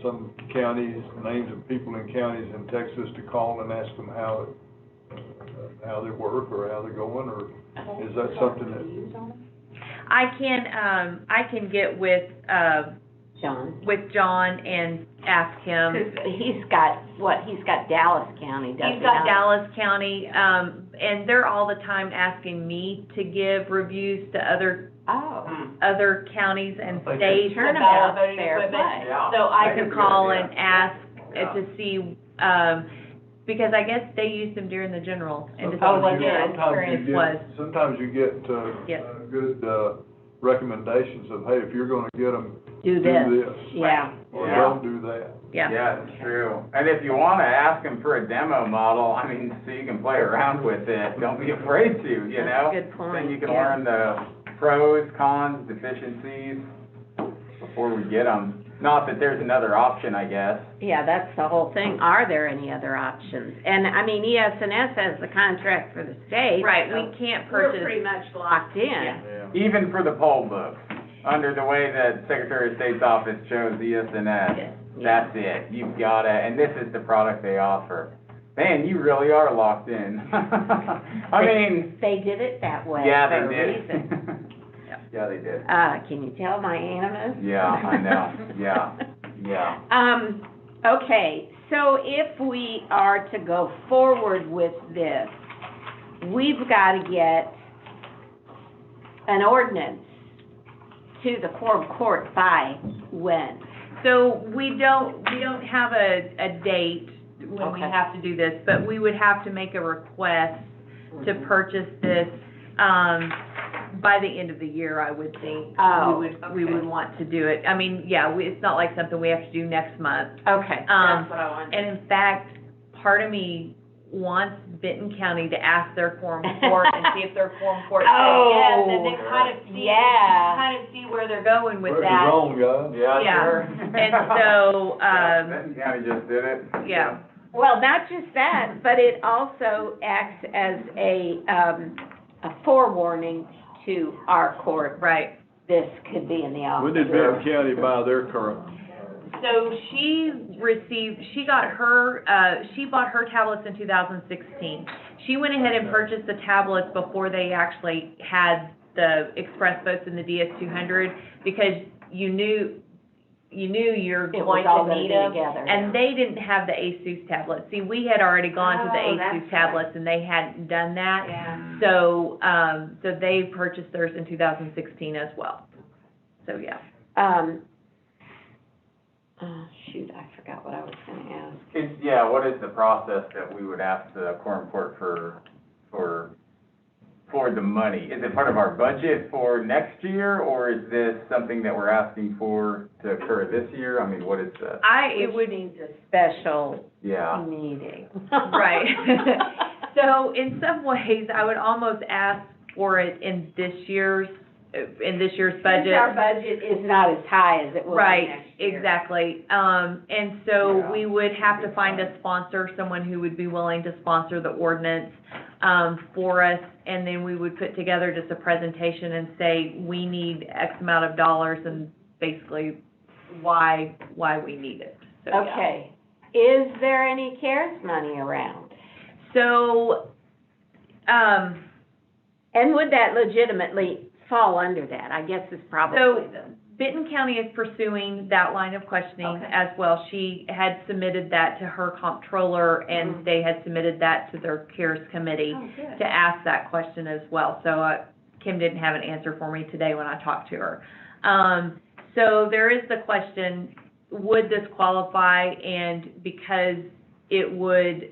some counties, names of people in counties in Texas to call and ask them how they work or how they're going, or is that something that? I can get with John and ask him. He's got Dallas County, doesn't he? He's got Dallas County, and they're all the time asking me to give reviews to other counties and Like states turnabout, about voting fair equipment. play. Yeah. So I That's a can good call idea. and ask Yeah. to see, because I guess they used them during the general. And to see Oh, what was their it? experience was. Sometimes you get, Yes. good, recommendations of, hey, if you're gonna get them, Do do this. this. Yeah. Or Yeah. don't do that. Yeah. Yeah, it's true. And if you wanna ask them for a demo model, I mean, so you can play around with it, don't be afraid to, you know? That's a good point, Then you can yeah. learn the pros, cons, deficiencies before we get them. Not that there's another option, I guess. Yeah, that's the whole thing. Are there any other options? And, I mean, ES&S has the contract for the state. Right, so we can't We're purchase. pretty much locked in. Yeah. Even for the poll books, under the way that Secretary of State's office chose ES&S, Yes. that's it. You've gotta, and this is the product they offer. Man, you really are locked in. I mean, They did it that way yeah, for they a did. reason. Yeah, they did. Can you tell my animus? Yeah, I know, yeah. Okay, so if we are to go forward with this, we've got to get an ordinance to the quorum court by when? So we don't have a date when we Okay. have to do this, but we would have to make a request to purchase this, by the end of the year, I would think. Oh, We would okay. want to do it. I mean, yeah, it's not like something we have to do next month. Okay, that's what I wanted. And in fact, part of me wants Benton County to ask their quorum court and see if their quorum court says yes, and then kind of see where they're going with Where's the that. wrong guy? Yeah, Yeah. sure. And so, Benton County just did it. yeah. Well, not just that, but it also acts as a forewarning to our court. Right. This could be in the office. When did Benton County buy their current? So she bought her tablets in 2016. She went ahead and purchased the tablets before they actually had the express votes in the DS200, because you knew you're It was going all to gonna need be them. together, And they didn't have the ASUS tablets. See, we had already gone to the Oh, ASUS that's tablets and they hadn't done that. Yeah. So, so they purchased theirs in 2016 as well. So, yeah. Shoot, I forgot what I was gonna ask. Yeah, what is the process that we would ask the quorum court for the money? Is it part of our budget for next year, or is this something that we're asking for to occur this year? I mean, what is the, It would means a special yeah. meeting. Right. So in some ways, I would almost ask for it in this year's budget. Since our budget is not as high as it will be Right, next year. exactly. And so Yeah. we would have to find a sponsor, someone who would be willing to sponsor the ordinance, for us, and then we would put together just a presentation and say, we need X amount of dollars, and basically why we need it. So, yeah. Okay. Is there any CARES money around? So, And would that legitimately fall under that? I guess it's probably So- the... Benton County is pursuing that line of questioning Okay. as well. She had submitted that to her comptroller, and Mhm. they had submitted that to their CARES committee Oh, good. to ask that question as well. So, Kim didn't have an answer for me today when I talked to her. So there is the question, would this qualify? And because it would,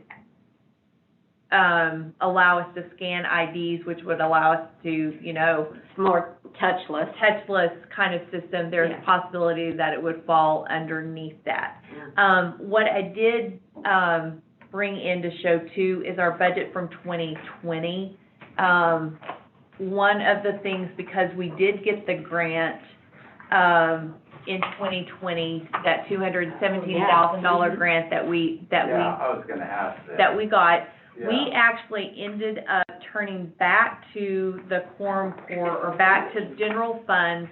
allow us to scan IDs, which would allow us to, you know, It's more touchless. touchless kind of system, there's Yeah. a possibility that it would fall underneath that. Yeah. What I did, bring in to show too is our budget from 2020. One of the things, because we did get the grant, in 2020, that $217,000 grant that we Yeah, I was gonna ask that. that we got, we Yeah. actually ended up turning back to the quorum court, or back to general funds,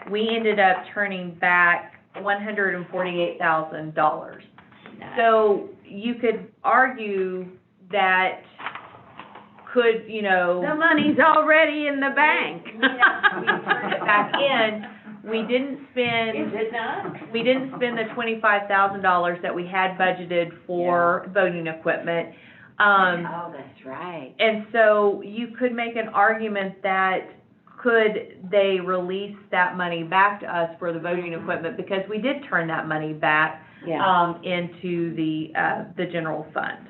we ended up turning back $148,000. So you could argue that could, you know. The money's already in the bank. We turned it back in. We didn't spend. Is it not? We didn't spend the $25,000 that we had budgeted for voting equipment. Oh, that's right. And so you could make an argument that could they release that money back to us for the voting equipment, because we did turn that money back, Yeah. into the general fund.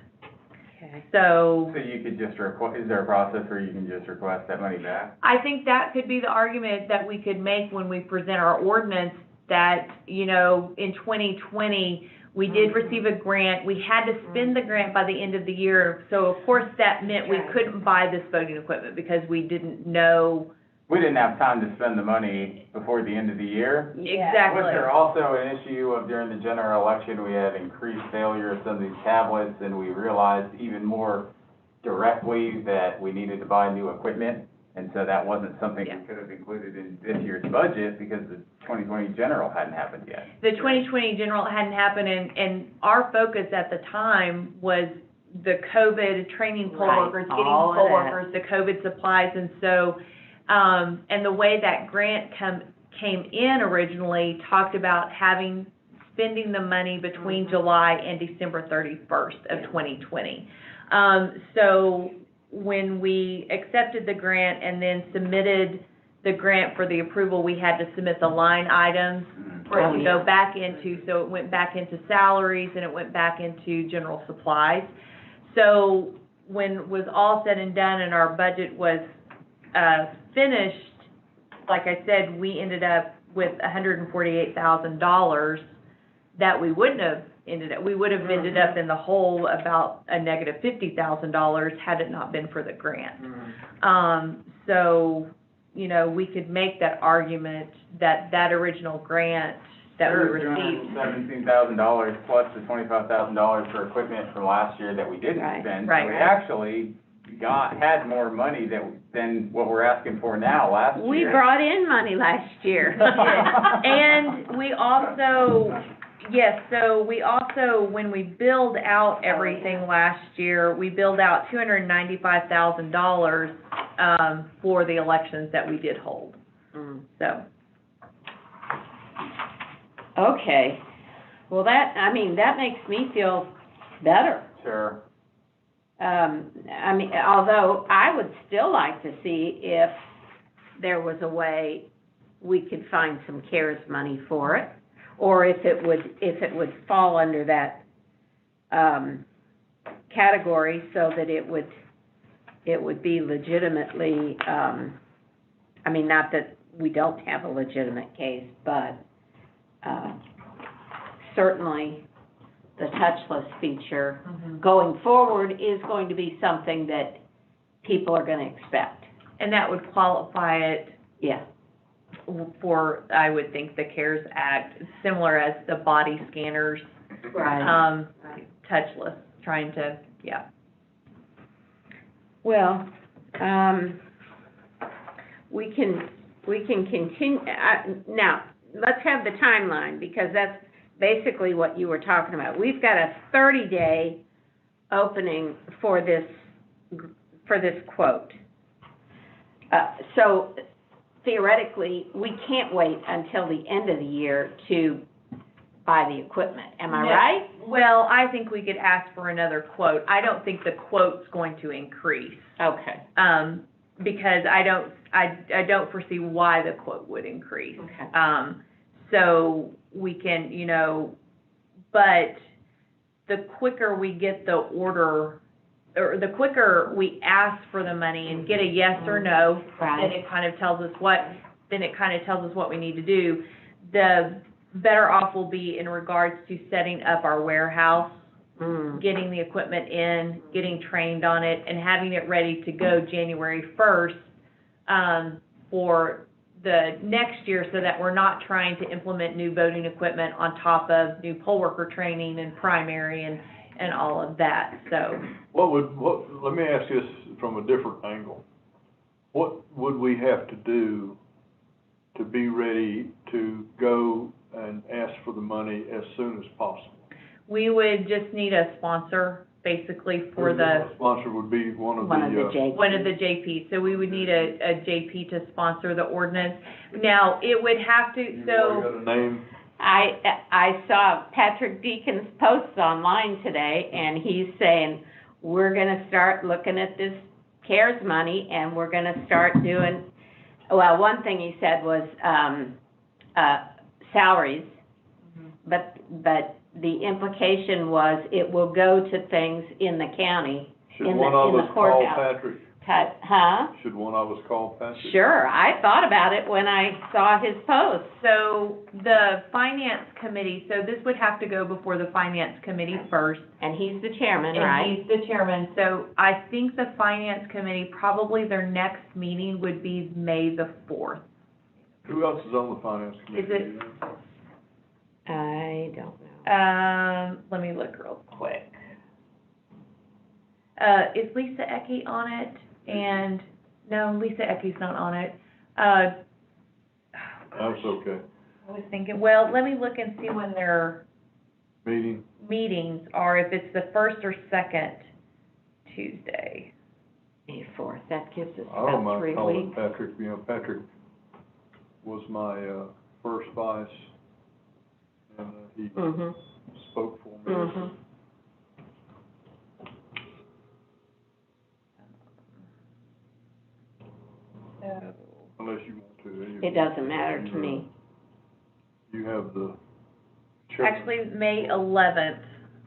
Okay. So So you could just is there a process where you can just request that money back? I think that could be the argument that we could make when we present our ordinance, that, you know, in 2020, we did receive a grant, we had to spend the grant by the end of the year, so of course that meant we Right. couldn't buy this voting equipment because we didn't know We didn't have time to spend the money before the end of the year. exactly. Was there also an issue of during the general election, we had increased failure of some of these tablets, and we realized even more directly that we needed to buy new equipment? And so that wasn't something Yeah. we could have included in this year's budget because the 2020 general hadn't happened yet. The 2020 general hadn't happened, and our focus at the time was the COVID training poll Right, workers, getting all of poll that. workers, the COVID supplies, and so, And the way that grant came in originally talked about spending the money between July and December 31st of 2020. So when we accepted the grant and then submitted the grant for the approval, we had to submit the line items for it to go back into, so it went back into salaries and it went back into general supplies. So when it was all said and done and our budget was finished, like I said, we ended up with $148,000 that we wouldn't have we would have ended up in the hole about a negative $50,000 had it not been for the grant. So, you know, we could make that argument that that original grant that we received. $17,000 plus the $25,000 for equipment from last year that we didn't spend. Right. So we actually had more money than what we're asking for now last year. We brought in money last year. And we also, when we billed out everything last year, we billed out $295,000 for the elections that we did hold. So. Okay. Well, that makes me feel better. Sure. Although I would still like to see if there was a way we could find some CARES money for it, or if it would fall under that category so that it would be legitimately, not that we don't have a legitimate case, but certainly the touchless feature going forward is going to be something that people are going to expect. And that would qualify it Yeah. for, I would think, the CARES Act, similar as the body scanners, Right. touchless, trying to, Well, we can continue, now, let's have the timeline, because that's basically what you were talking about. We've got a 30-day opening for this quote. So theoretically, we can't wait until the end of the year to buy the equipment. Am I right? Well, I think we could ask for another quote. I don't think the quote's going to increase. Okay. Because I don't foresee why the quote would increase. Okay. So we can, but the quicker we get the order, or the quicker we ask for the money and get a yes or no, then it kind of tells us what we need to do. The better off we'll be in regards to setting up our warehouse, getting the equipment in, getting trained on it, and having it ready to go January 1st for the next year, so that we're not trying to implement new voting equipment on top of new poll worker training and primary and all of that. So let me ask this from a different angle. What would we have to do to be ready to go and ask for the money as soon as possible? we would just need a sponsor, basically, for the, Sponsor would be one of the JPs. So we would need a JP to sponsor the ordinance. Now, it would have to, You got a name? I saw Patrick Deacon's posts online today, and he's saying, we're gonna start looking at this CARES money, and we're gonna start doing, well, one thing he said was, salaries, but the implication was it will go to things in the county, Should in one of the us call courthouse. Patrick? Huh? Should one of us call Patrick? Sure, I thought about it when I saw his post. so the finance committee, so this would have to go before the finance committee first. And he's the chairman, right? And he's the chairman, so I think the finance committee, probably their next meeting would be May the 4th. Who else is on the finance committee? Is it- I don't know. Let me look real quick. Is Lisa Ecke on it? And, no, Lisa Ecke's not on it. That's okay. I was thinking, well, let me look and see when their Meeting? meetings are, if it's the first or second Tuesday. May 4th, that gives us I don't about mind 3 calling weeks. Patrick, you know, Patrick was my, first vice, and he Mm-hmm, spoke for me. mm-hmm. So, Unless you want to. It doesn't matter to me. You have the chairman. actually, May 11th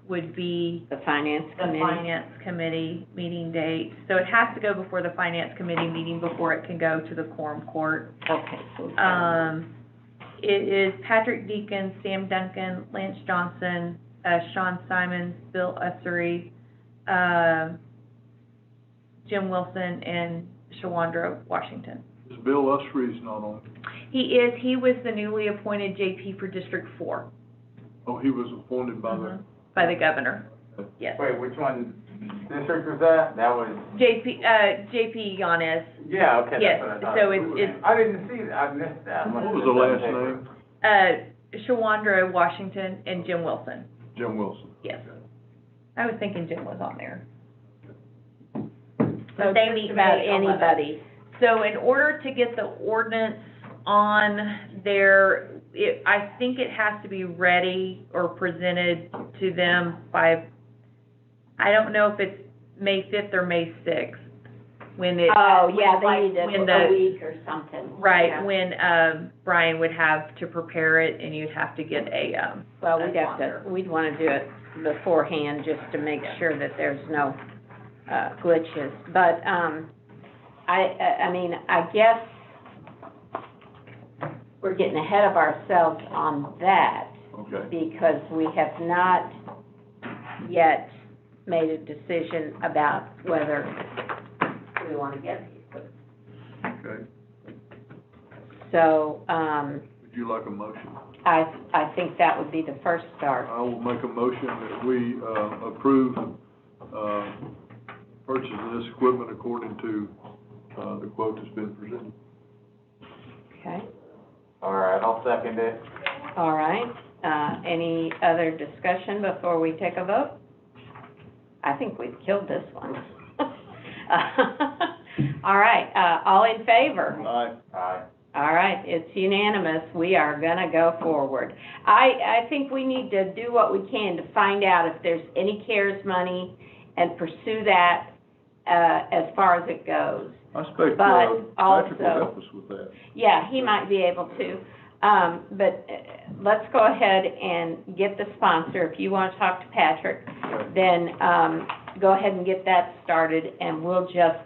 would be The finance the committee. finance committee meeting date. So it has to go before the finance committee meeting before it can go to the quorum court. Okay, so we've got- It is Patrick Deacon, Sam Duncan, Lance Johnson, Sean Simons, Bill Ussery, Jim Wilson, and Shawandra Washington. Is Bill Usry's not on? He was the newly appointed JP for District 4, Oh, he was appointed by the, by the governor, yes. Wait, which one district was that? That was, JP Yanez, yeah, okay, yes, that's what I thought. so it's, I didn't see that, I missed that. what was the last name? Shawandra Washington and Jim Wilson, Jim Wilson. yes. I was thinking Jim was on there. So But they just meet about May 11th. anybody. So in order to get the ordinance on there, I think it has to be ready or presented to them by, I don't know if it's May 5th or May 6th, when it. Oh, yeah, when, they like, need when a the- week or something. Right, Yeah. when, Brian would have to prepare it, and you'd have to get a, Well, a we'd have to, sponsor. we'd wanna do it beforehand, just to make sure that there's no, glitches. But, I mean, I guess we're getting ahead of ourselves on that, Okay. because we have not yet made a decision about whether we wanna get these. Okay. So, Would you like a motion? I think that would be the first start. I will make a motion that we, approve, purchase of this equipment according to, the quote that's been presented. Okay, All right, I'll second it. all right. Any other discussion before we take a vote? I think we've killed this one. All right, all in favor? Aye. All right, it's unanimous. We are gonna go forward. I think we need to do what we can to find out if there's any CARES money and pursue that, as far as it goes. I expect, But Patrick will also- help us with that. Yeah, he might be able to. But let's go ahead and get the sponsor. If you wanna talk to Patrick, then, go ahead and get that started, and we'll just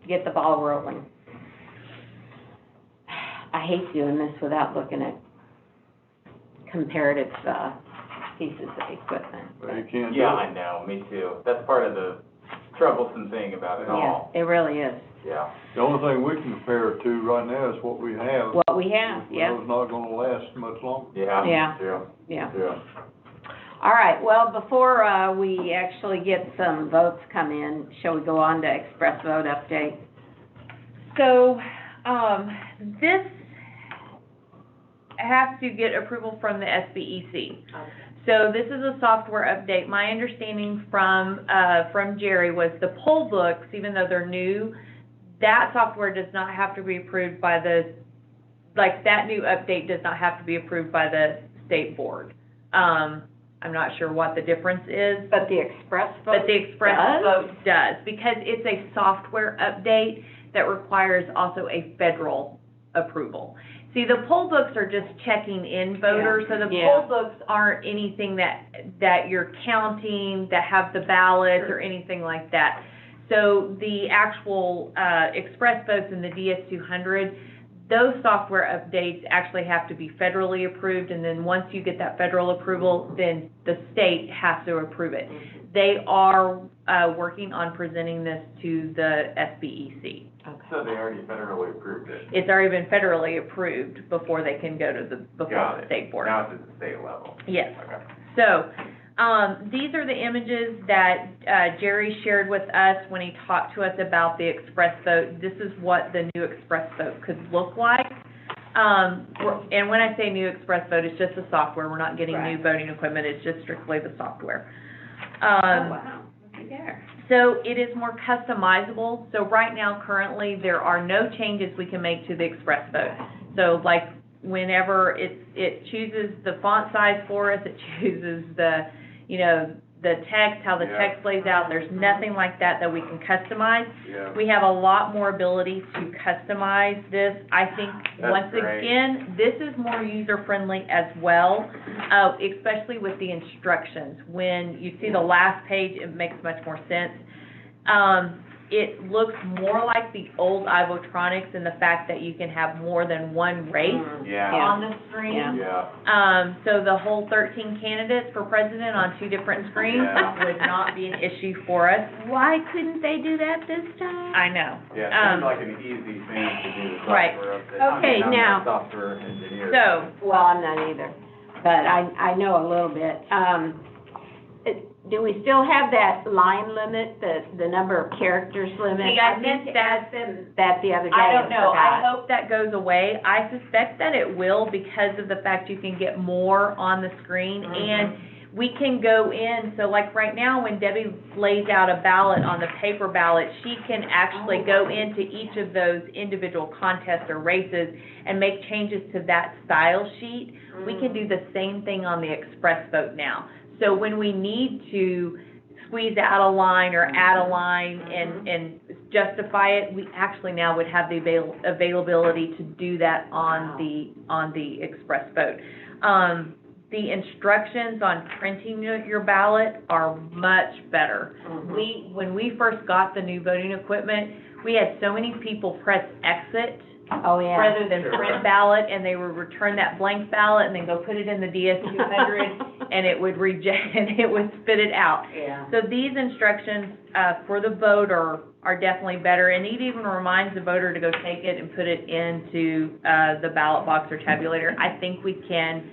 get the ball rolling. I hate doing this without looking at comparative, pieces of equipment. But you can't do Yeah, it. I know, me too. That's part of the troublesome thing about it Yeah, all. it really is. Yeah. The only thing we can compare it to right now is what we have. What we have, We yeah, know it's not gonna last much longer. Yeah. Yeah. Yeah. yeah. Yeah. All right, well, before, we actually get some votes come in, shall we go on to express vote update? So, this has to get approval from the SBEC. So this is a software update. My understanding from Jerry was the poll books, even though they're new, that software does not have to be approved by that new update does not have to be approved by the state board. I'm not sure what the difference is, But the express vote but the express does? vote does, because it's a software update that requires also a federal approval. See, the poll books are just checking in voters, so the Yeah. poll books aren't anything that you're counting, that have the ballots or anything like that. So the actual, express votes in the DS200, those software updates actually have to be federally approved, and then once you get that federal approval, then the state has to approve it. They are, working on presenting this to the SBEC. So they already federally approved it. It's already been federally approved before they can go to before Got the it. state board. Now it's at the state level. Yes. Okay. So, these are the images that, Jerry shared with us when he talked to us about the express vote. This is what the new express vote could look like. And when I say new express vote, it's just the software. We're not getting new Right. voting equipment. It's just strictly the software. Oh, wow, looky there. So it is more customizable. So right now, currently, there are no changes we can make to the express vote. So like, whenever it chooses the font size for us, it chooses the, you know, the text, how the text lays out, there's nothing like that that we can customize. Yeah. We have a lot more ability to customize this. I think, That's once great. again, this is more user-friendly as well, especially with the instructions. When you see the last page, it makes much more sense. It looks more like the old Ivotronics in the fact that you can have more than one race Yeah. on the screen. Yeah. Yeah. So the whole 13 candidates for president on 2 different screens Yeah. would not be an issue for us. Why couldn't they do that this time? I know. Yeah, it seems like an easy thing to do the Right. software update. I Okay, mean, I'm now- not a software engineer. So, Well, I'm not either, but I know a little bit. Do we still have that line limit, the number of characters limit? See, I meant think to ask them that the other day I don't and know, I forgot. hope that goes away. I suspect that it will because of the fact you can get more on the screen, and we can go in, so like right now, when Debbie lays out a ballot on the paper ballot, she can actually go into each of those individual contests or races and make changes to that style sheet. We can do the same thing on the express vote now. So when we need to squeeze out a line or add a line and justify it, we actually now would have the availability to do that on the express vote. The instructions on printing your ballot are much better. When we first got the new voting equipment, we had so many people press exit Oh, yeah. rather than print ballot, and they would return that blank ballot and then go put it in the DS-200, and it would reject, and it would spit it out. Yeah. So these instructions, for the voter are definitely better, and it even reminds the voter to go take it and put it into, the ballot box or tabulator. I think we can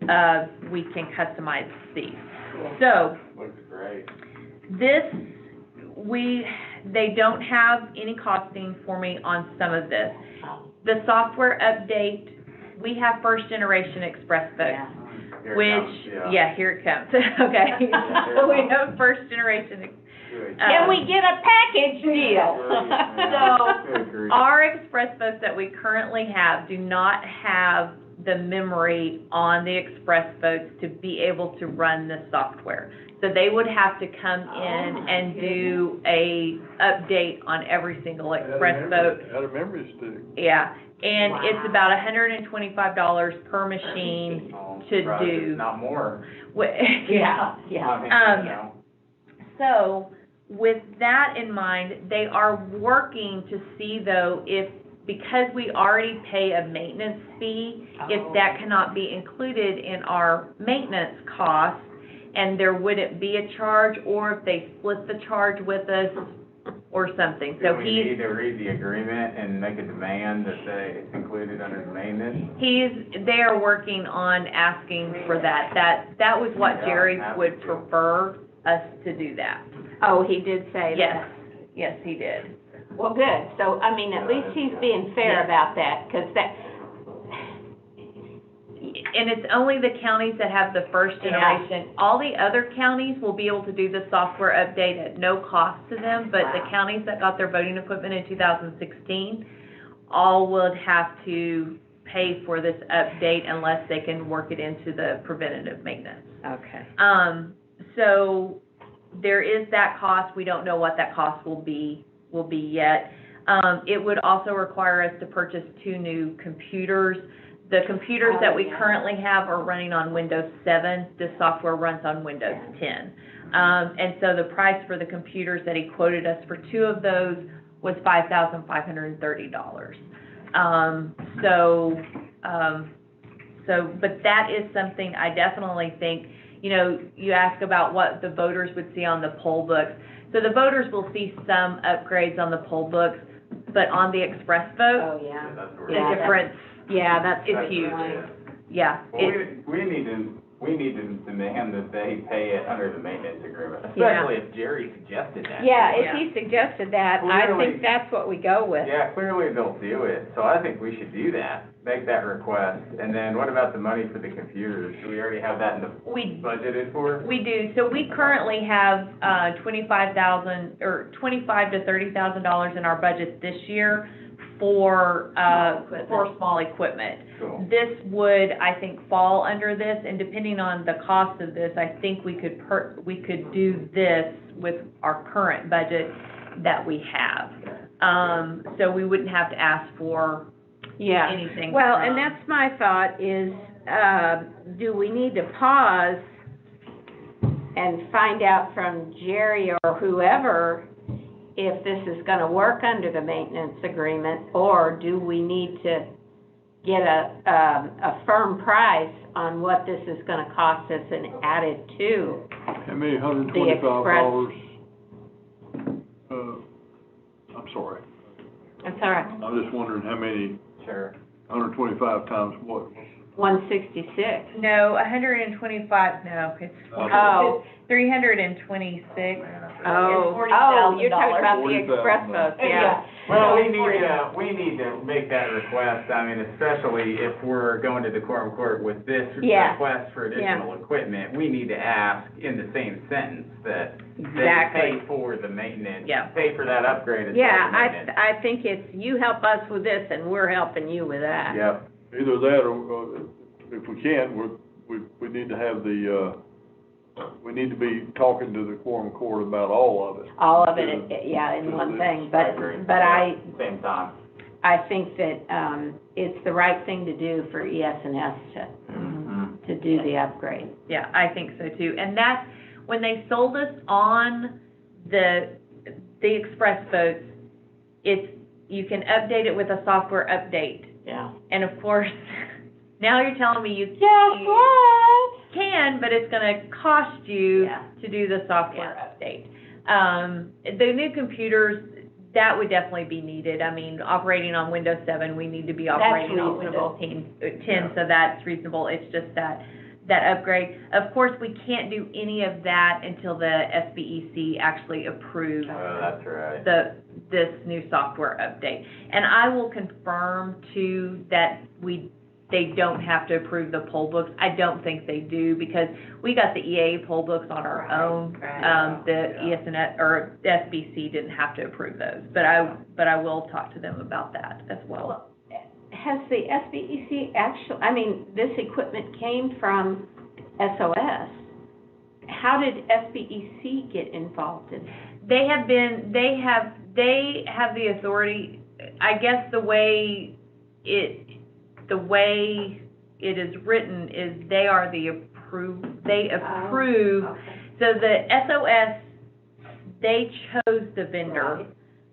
customize these. So, Looks great. they don't have any costing for me on some of this. The software update, we have first generation express votes. Yeah. Here it Which, comes, yeah, here it comes, okay. So we have first generation. Good. Can we get a package deal? Good grief. Our express votes that we currently have do not have the memory on the express votes to be able to run the software. So they would have to come in and do a update on every single express vote. Add a memory stick. Yeah, and it's about $125 per machine Oh, I'm to surprised do. it's not more. Yeah, I yeah. mean, you know. So, with that in mind, they are working to see though if, because we already pay a maintenance fee, if that cannot be included in our maintenance costs, and there wouldn't be a charge, or if they split the charge with us, or something. So Do we need to read the agreement and make a demand that it's included under the maintenance? they are working on asking for that. That was what Yeah, Jerry that would would be- prefer us to do that. Oh, he did say Yes, that? yes, he did. Well, good. So, I mean, at least he's being fair Yes. about that, 'cause that, And it's only the counties that have the first Yeah. generation. All the other counties will be able to do the software update at no cost to them, but the Wow. counties that got their voting equipment in 2016, all would have to pay for this update unless they can work it into the preventative maintenance. okay. So there is that cost. We don't know what that cost will be yet. It would also require us to purchase 2 new computers. The computers that we currently have are running on Windows 7. This software runs on Windows 10. And so the price for the computers that he quoted us for 2 of those was $5,530. But that is something I definitely think, you ask about what the voters would see on the poll books. So the voters will see some upgrades on the poll books, but on the express vote, Oh, yeah. Yeah, that's where. the Yeah, difference, Yeah, that's. It's that's huge. where it is. yeah. Well, we need to we need to demand that they pay it under the maintenance agreement, Yeah. especially if Jerry suggested that. Yeah, to if us. he suggested that, I Clearly- think that's what we go with. Yeah, clearly they'll do it, so I think we should do that, make that request. And then what about the money for the computers? Do we already have that in the We, budgeted for? we do, so we currently have, $25,000, or $25,000 to $30,000 in our budget this year for small equipment. Cool. This would, I think, fall under this, and depending on the cost of this, I think we could do this with our current budget that we have. So we wouldn't have to ask for Yeah. anything. Well, from- and that's my thought is, do we need to pause and find out from Jerry or whoever if this is gonna work under the maintenance agreement, or do we need to get a firm price on what this is gonna cost us and add it to? How many $125? I'm sorry, That's all right, I'm just wondering how many, Sure. 125 times what? 166. No, 125, no, it's Oh. 326. Oh, you're talking about the $40,000. express votes, yeah. Well, we need to make that request, I mean, especially if we're going to the court with this Yeah. request for additional equipment, we need to ask in the same sentence that they Exactly. pay for the maintenance, Yeah. pay for that upgrade as Yeah, part of the maintenance. I think it's, you help us with this and we're helping you with that. Yep, Either that, or if we can't, we need to have we need to be talking to the quorum court about all of it. All of it, yeah, in one thing, I agree. but I Same time. think that, it's the right thing to do for ES&S to do the upgrade. Yeah, I think so too. And that's, when they sold us on the express votes, you can update it with a software update. Yeah. And of course, now you're telling me you Guess what? can, but it's gonna cost you Yeah. to do the software update. The new computers, that would definitely be needed. I mean, operating on Windows 7, we need to be operating on Windows 10, so that's reasonable. It's just that upgrade. Of course, we can't do any of that until the SBEC actually approves Oh, that's right. this new software update. And I will confirm too that they don't have to approve the poll books. I don't think they do, because we got the EA poll books on our own. The ES&S, or SBC didn't have to approve those, but I will talk to them about that as well. Has the SBEC actually, I mean, this equipment came from SOS. How did SBEC get involved in it? They have the authority, I guess the way it is written is they are they approve. Okay. So the SOS, they chose the vendor,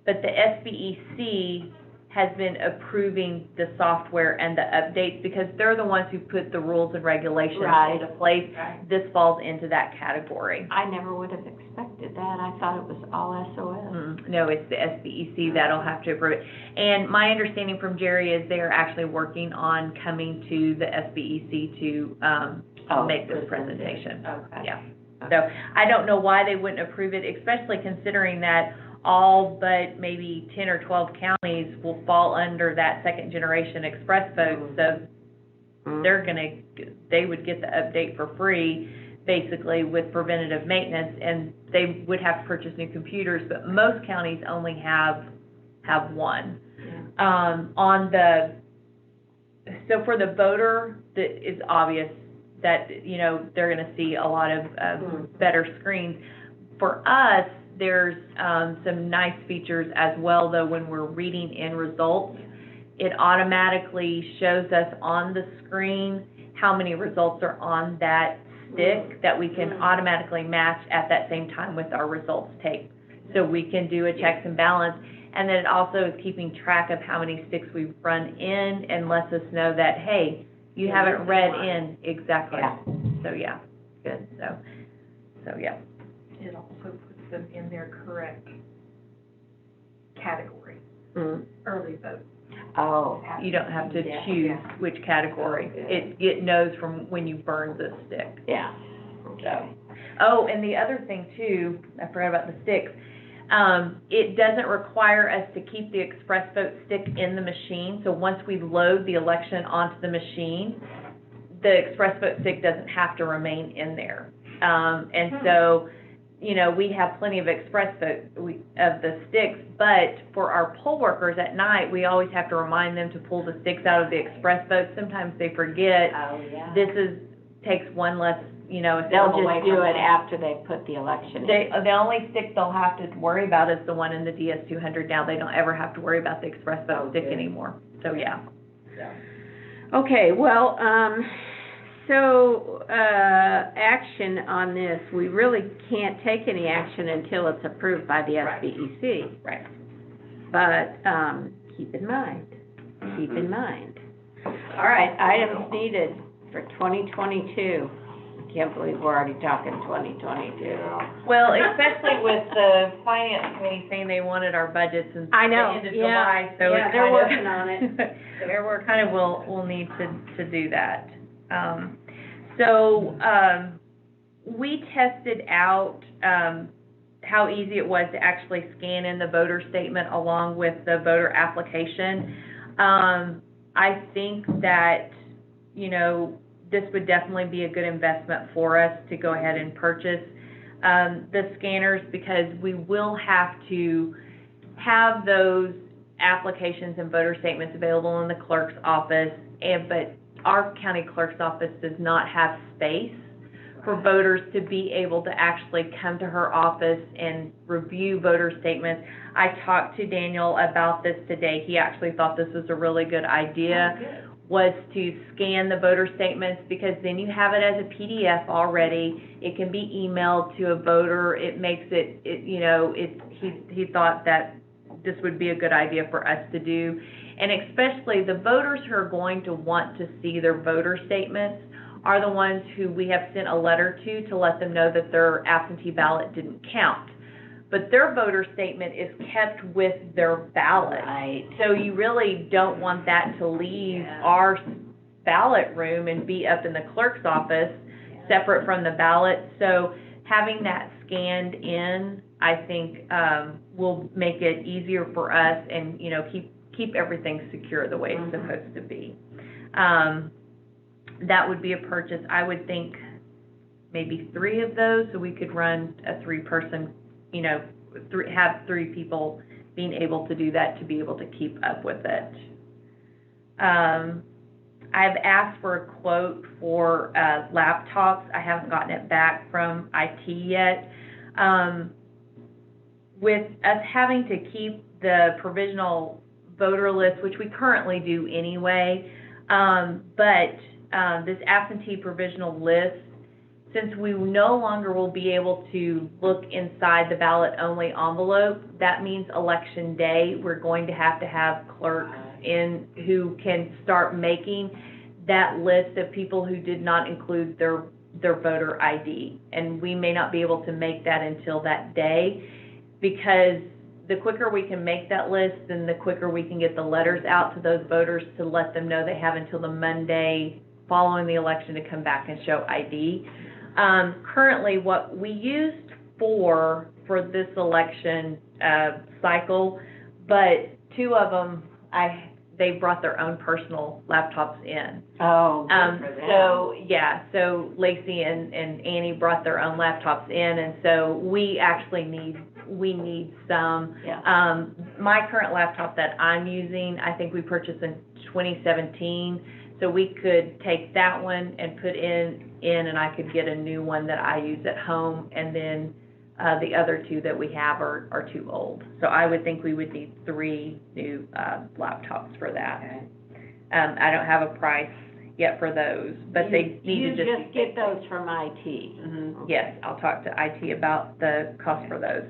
but the SBEC has been approving the software and the updates, because they're the ones who put the rules and regulations into place. Right. This falls into that category. I never would have expected that. I thought it was all SOS. No, it's the SBEC that'll have to approve it. And my understanding from Jerry is they're actually working on coming to the SBEC to, make this presentation. Okay. Yeah. So I don't know why they wouldn't approve it, especially considering that all but maybe 10 or 12 counties will fall under that second generation express vote. So they would get the update for free, basically, with preventative maintenance, and they would have to purchase new computers, but most counties only have one. So for the voter, it's obvious that, they're gonna see a lot of better screens. For us, there's some nice features as well, though. When we're reading in results, it automatically shows us on the screen how many results are on that stick that we can automatically match at that same time with our results tape. So we can do a checks and balance, and then it also is keeping track of how many sticks we've run in and lets us know that, hey, you haven't read in exactly. Yeah. So, yeah, good, so yeah. It also puts them in their correct category, early vote. Oh, You don't have to Yeah. choose which category. It knows from when you burn the stick. yeah, okay. Oh, and the other thing too, I forgot about the sticks. It doesn't require us to keep the express vote stick in the machine. So once we load the election onto the machine, the express vote stick doesn't have to remain in there. And so, you know, we have plenty of express vote of the sticks, but for our poll workers at night, we always have to remind them to pull the sticks out of the express vote. Sometimes they forget. Oh, yeah. This takes one less, you know, They'll step away just do from it them. after they put the election in. The only stick they'll have to worry about is the one in the DS200 now. They don't ever have to worry about the express vote stick good. anymore. So, yeah. Okay, well, action on this, we really can't take any action until it's approved by the SBEC. Right. But, keep in mind, All right. items needed for 2022. I can't believe we're already talking 2022. Well, especially with the finance committee saying they wanted our budgets in the I know, end of yeah. July, so Yeah, it they're kind of- working on it. We're kind of will need to do that. We tested out, how easy it was to actually scan in the voter statement along with the voter application. I think that, you know, this would definitely be a good investment for us to go ahead and purchase the scanners, because we will have to have those applications and voter statements available in the clerk's office, but our county clerk's office does not have space for voters to be able to actually come to her office and review voter statements. I talked to Daniel about this today. He actually thought this was a really good idea, was to scan the voter statements, because then you have it as a PDF already. It can be emailed to a voter. It makes he thought that this would be a good idea for us to do. And especially the voters who are going to want to see their voter statements are the ones who we have sent a letter to let them know that their absentee ballot didn't count. But their voter statement is kept with their ballot. Right. So you really don't want that to leave our ballot room and be up in the clerk's office separate from the ballot. So having that scanned in, I think, will make it easier for us and, you know, keep everything secure the way it's supposed to be. That would be a purchase. I would think maybe 3 of those, so we could run a 3-person, you know, have 3 people being able to do that, to be able to keep up with it. I've asked for a quote for laptops. I haven't gotten it back from IT yet. With us having to keep the provisional voter list, which we currently do anyway, but this absentee provisional list, since we no longer will be able to look inside the ballot-only envelope, that means election day, we're going to have clerks in who can start making that list of people who did not include their voter ID. And we may not be able to make that until that day, because the quicker we can make that list, then the quicker we can get the letters out to those voters to let them know they have until the Monday following the election to come back and show ID. Currently, what we used for this election cycle, but 2 of them, they brought their own personal laptops in. Oh, good for them. So Lacey and Annie brought their own laptops in, and so we actually need some. Yeah. My current laptop that I'm using, I think we purchased in 2017, so we could take that one and put in, and I could get a new one that I use at home, and then the other 2 that we have are too old. So I would think we would need 3 new laptops for that. Okay. I don't have a price yet for those, but they need to You just get those from IT. Mm-hmm. Yes, I'll talk to IT about the cost for those.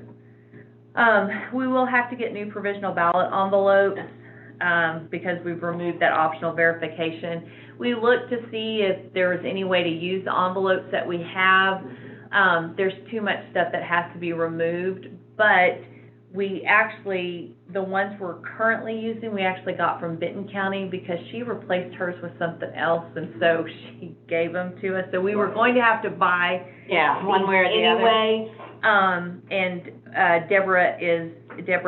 We will have to get new provisional ballot envelopes, because we've removed that optional verification. We looked to see if there was any way to use the envelopes that we have. There's too much stuff that has to be removed, but we actually, the ones we're currently using, we actually got from Benton County because she replaced hers with something else, and so she gave them to us. So we were going to have to buy Yeah, one way or the other. anyway. And Deborah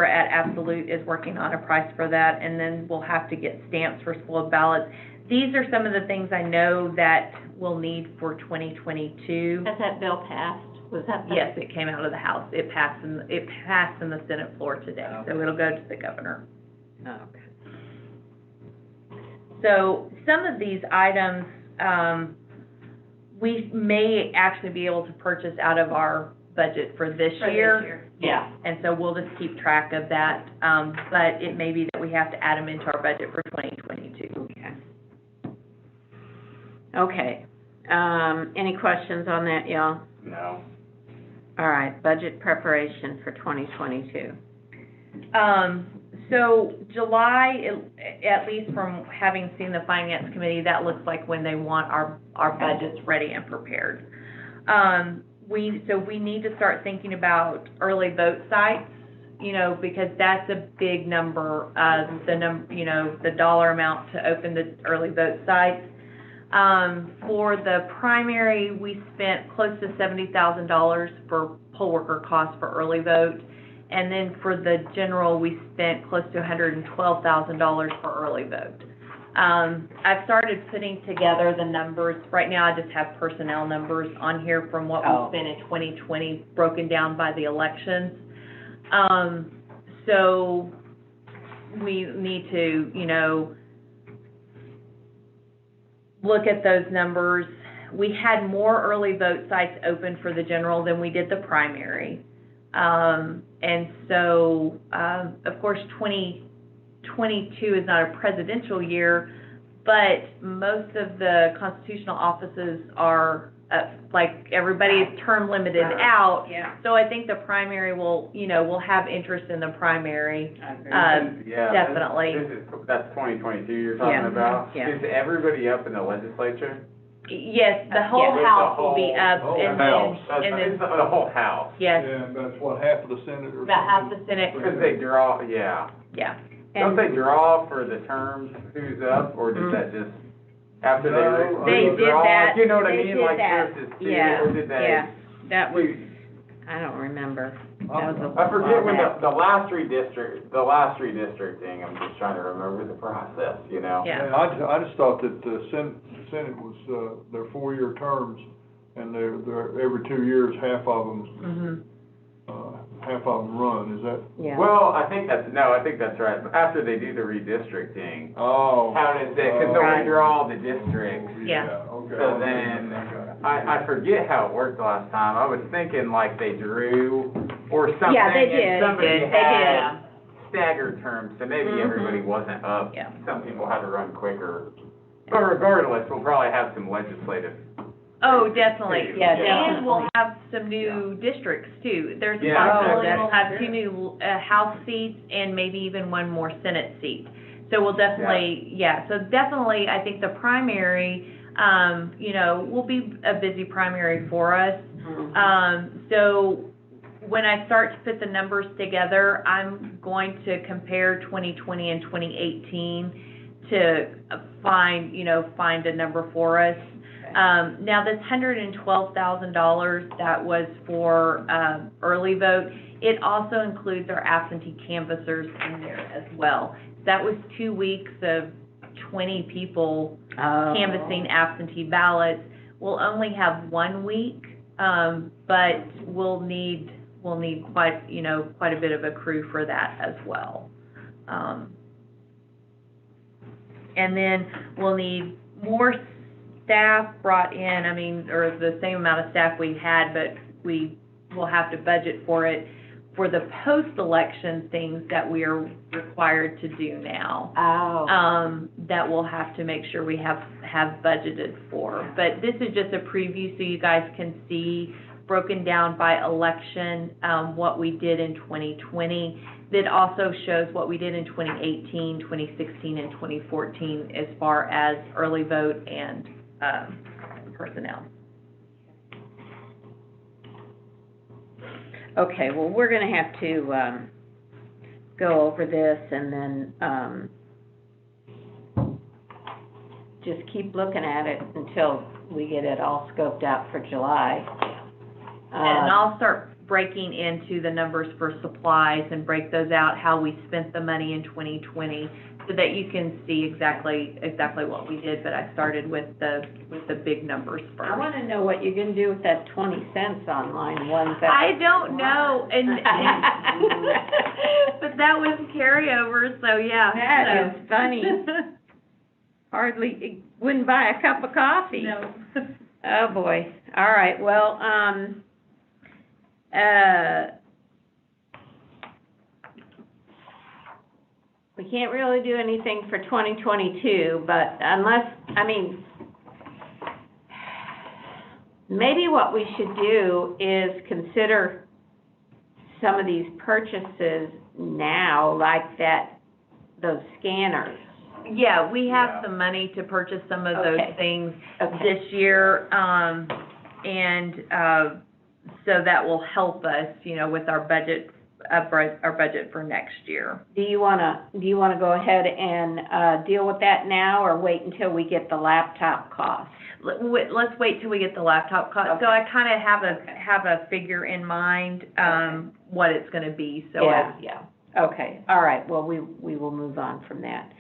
at Absolute is working on a price for that, and then we'll have to get stamps for spoiled ballots. These are some of the things I know that we'll need for 2022. Has that bill passed? Was that the? Yes, it came out of the House. It passed in the Senate floor today, so it'll go to the governor. Oh, okay. So some of these items, we may actually be able to purchase out of our budget for this year. Yeah. And so we'll just keep track of that, but it may be that we have to add them into our budget for 2022. Okay. Any questions on that, y'all? No. All right, budget preparation for 2022. So July, at least from having seen the finance committee, that looks like when they want our budgets ready and prepared. So we need to start thinking about early vote sites, because that's a big number, the dollar amount to open the early vote sites. For the primary, we spent close to $70,000 for poll worker costs for early vote. And then for the general, we spent close to $112,000 for early vote. I've started putting together the numbers. Right now, I just have personnel numbers on here from what we spent in 2020, broken down by the elections. So we need to, look at those numbers. We had more early vote sites open for the general than we did the primary. And so, of course, 2022 is not a presidential year, but most of the constitutional offices are, like, everybody's term limited out. Yeah. So I think the primary will have interest in the primary. Yeah, Definitely. That's 2022 you're talking about? Yeah. Is everybody up in the legislature? Yes, the whole Yeah. house will be up, whole and house. then, The whole house? yes, And that's what, half of the Senate or about half the something? Senate, Because they draw, yeah. yeah. Don't they draw for the terms, who's up, or did that just, after No, They did draw? that. You know what I They mean, did like that. versus two, Yeah, or did they? yeah, that was, I don't remember. That was a I forget when while back. the last redistricting, I'm just trying to remember the process, Yeah. I just thought that the Senate was, their 4-year terms, and they're every 2 years, half of them run, is that? Yeah. Well, I think that's right, after they do the redistricting, Oh. how does it, because they'll Right. redraw the districts. Yeah. Okay. So then, I forget how it worked last time, I was thinking like they drew or something. Yeah, they did. And somebody They did. had staggered terms, so maybe Mhm. everybody wasn't up. Yeah. Some people had to run quicker. But regardless, we'll probably have some legislative. Oh, definitely. Yeah, And we'll definitely. have some new districts too. There's a Yeah, possibility exactly. we'll have 2 new, House seats and maybe even 1 more Senate seat. So we'll definitely, so definitely, I think the primary, will be a busy primary for us. So when I start to put the numbers together, I'm going to compare 2020 and 2018 to find a number for us. Now, this $112,000, that was for, early vote. It also includes our absentee canvassers in there as well. That was 2 weeks of 20 people canvassing absentee ballots. We'll only have 1 week, but we'll need quite a bit of a crew for that as well. And then we'll need more staff brought in, or the same amount of staff we had, but we will have to budget for it for the post-election things that we are required to do now. That we'll have to make sure we have budgeted for. But this is just a preview so you guys can see, broken down by election, what we did in 2020. That also shows what we did in 2018, 2016, and 2014 as far as early vote and personnel. Okay, well, we're gonna have to, go over this and then, just keep looking at it until we get it all scoped out for July. And I'll start breaking into the numbers for supplies and break those out, how we spent the money in 2020, so that you can see exactly what we did, but I started with the big numbers first. I wanna know what you're gonna do with that 20 cents on line 1. I don't know, and but that was carryover, so yeah. That is funny. Hardly, wouldn't buy a cup of coffee. No. Oh, boy. All right, well, we can't really do anything for 2022, but unless, I mean, maybe what we should do is consider some of these purchases now, like those scanners. Yeah, we have some money to purchase some of those Okay. things Okay. this year, so that will help us, with our budget, our budget for next year. Do you wanna go ahead and, deal with that now, or wait until we get the laptop cost? Let's wait till we get the laptop cost. Okay. So I kind of have a figure in mind, what it's gonna be, so. Yeah. Okay, all right, well, we will move on from that.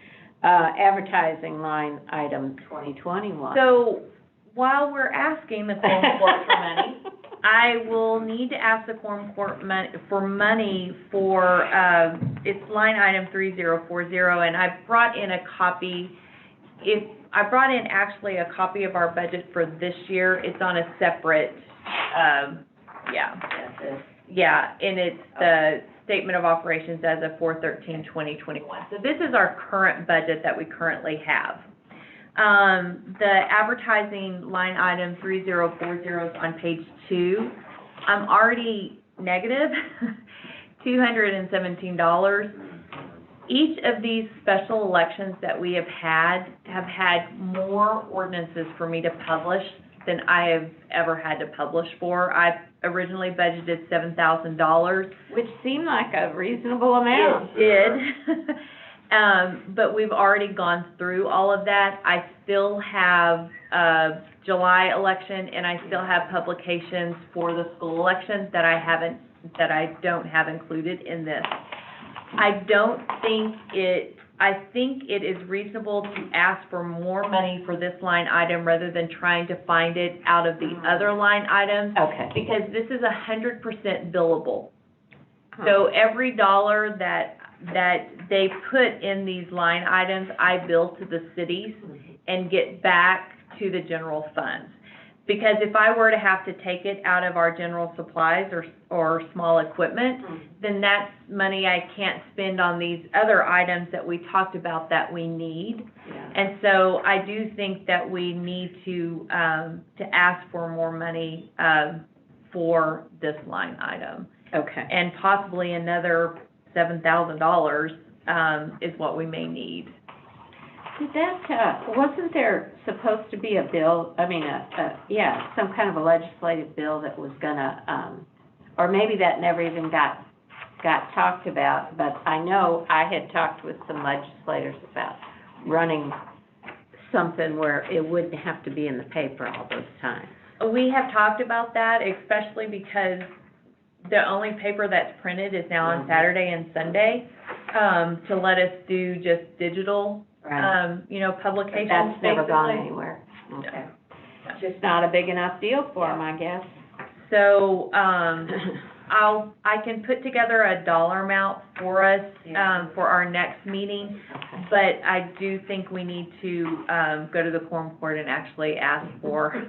Advertising line item 2021. So, while we're asking the Quorum Court for money, I will need to ask the Quorum Court for money for, it's line item 3040, and I brought in a copy. I brought in actually a copy of our budget for this year. It's on a separate, and it's the Statement of Operations as of 4/13/2021. So this is our current budget that we currently have. The advertising line item 3040 is on page 2. I'm already negative $217. Each of these special elections that we have had more ordinances for me to publish than I have ever had to publish for. I originally budgeted $7,000. Which seemed like a reasonable amount. It did. But we've already gone through all of that. I still have July election, and I still have publications for the school elections that I don't have included in this. I think it is reasonable to ask for more money for this line item rather than trying to find it out of the other line items. Okay. Because this is 100% billable. So every dollar that they put in these line items, I bill to the cities and get back to the general funds. Because if I were to have to take it out of our general supplies or small equipment, then that's money I can't spend on these other items that we talked about that we need. Yeah. And so I do think that we need to ask for more money, for this line item. Okay. And possibly another $7,000, is what we may need. Did that, wasn't there supposed to be a bill, some kind of a legislative bill that was gonna, or maybe that never even got talked about, but I know I had talked with some legislators about running something where it wouldn't have to be in the paper all those times. We have talked about that, especially because the only paper that's printed is now on Saturday and Sunday, to let us do just digital, Right. publications. But that's never gone basically. anywhere. Okay. Just not a big enough deal for them, I guess. So, I can put together a dollar amount for us, for our next meeting, but I do think we need to, go to the Quorum Court and actually ask for,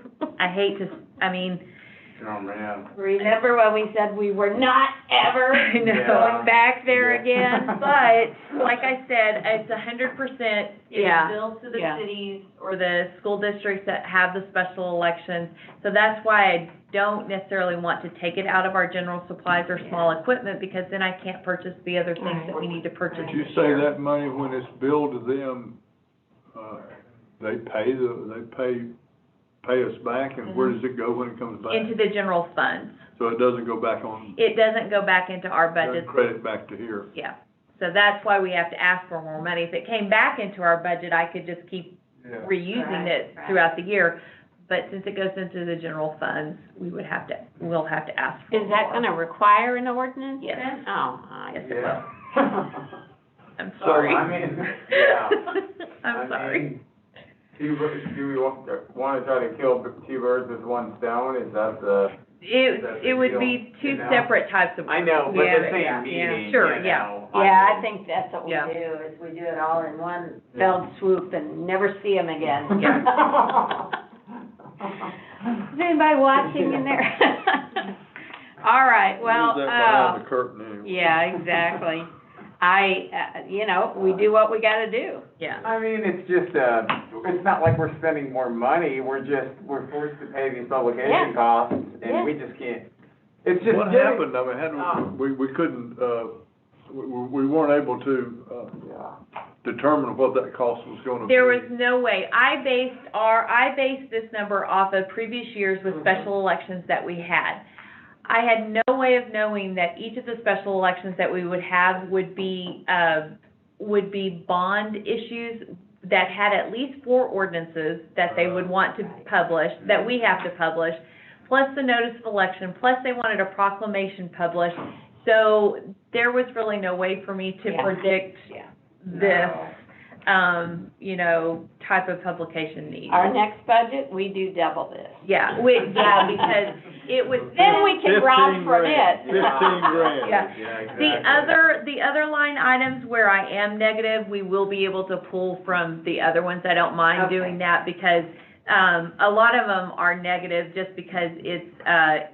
Oh, man. Remember when we said we were not ever going back there again? But, like I said, it's 100%, Yeah. it's billed to the Yeah. cities or the school districts that have the special elections. So that's why I don't necessarily want to take it out of our general supplies or small equipment, because then I can't purchase the other things that we need to purchase Did you this say year. that money, when it's billed to them, they pay us back, and where does it go when it comes back? Into the general funds. So it doesn't go back on, It doesn't go back into our budget. doesn't credit back to here? Yeah. So that's why we have to ask for more money. If it came back into our budget, I could just keep Yeah. reusing it throughout the year. But since it goes into the general funds, we'll have to ask for more. Is that gonna require an ordinance Yes. then? Oh, Yes, it Yeah. I'm So, sorry. I mean, yeah. I'm sorry. Do we wanna try to kill two birds with one stone? Is that the? It would be two You know? separate types of. I know, but Yeah, the same yeah, meeting, sure, you yeah. know, Yeah, I mean, think that's what we Yeah. do, is we do it all in one fell swoop and never see them again. Is anybody watching in there? All right, well, Leave that behind the curtain anyway. yeah, exactly. We do what we gotta do. Yeah. I mean, it's just, it's not like we're spending more money, we're forced to pay these publication Yeah. costs, Yeah. and we just can't, it's just What getting- happened, I mean, we couldn't, we weren't able to, Yeah. determine what that cost was gonna be. There was no way. I based this number off of previous years with special elections that we had. I had no way of knowing that each of the special elections that we would have would be bond issues that had at least 4 ordinances that they would want to publish, that we have to publish, plus the notice of election, plus they wanted a proclamation published. So there was really no way for me to Yeah. predict Yeah. this, type of publication need. Our next budget, we do double this. Yeah, because it was. Then we can rob 15 from grand, it. 15 grand. Yeah. Yeah, exactly. The other line items where I am negative, we will be able to pull from the other ones. I don't mind Okay. doing that because, a lot of them are negative just because it's,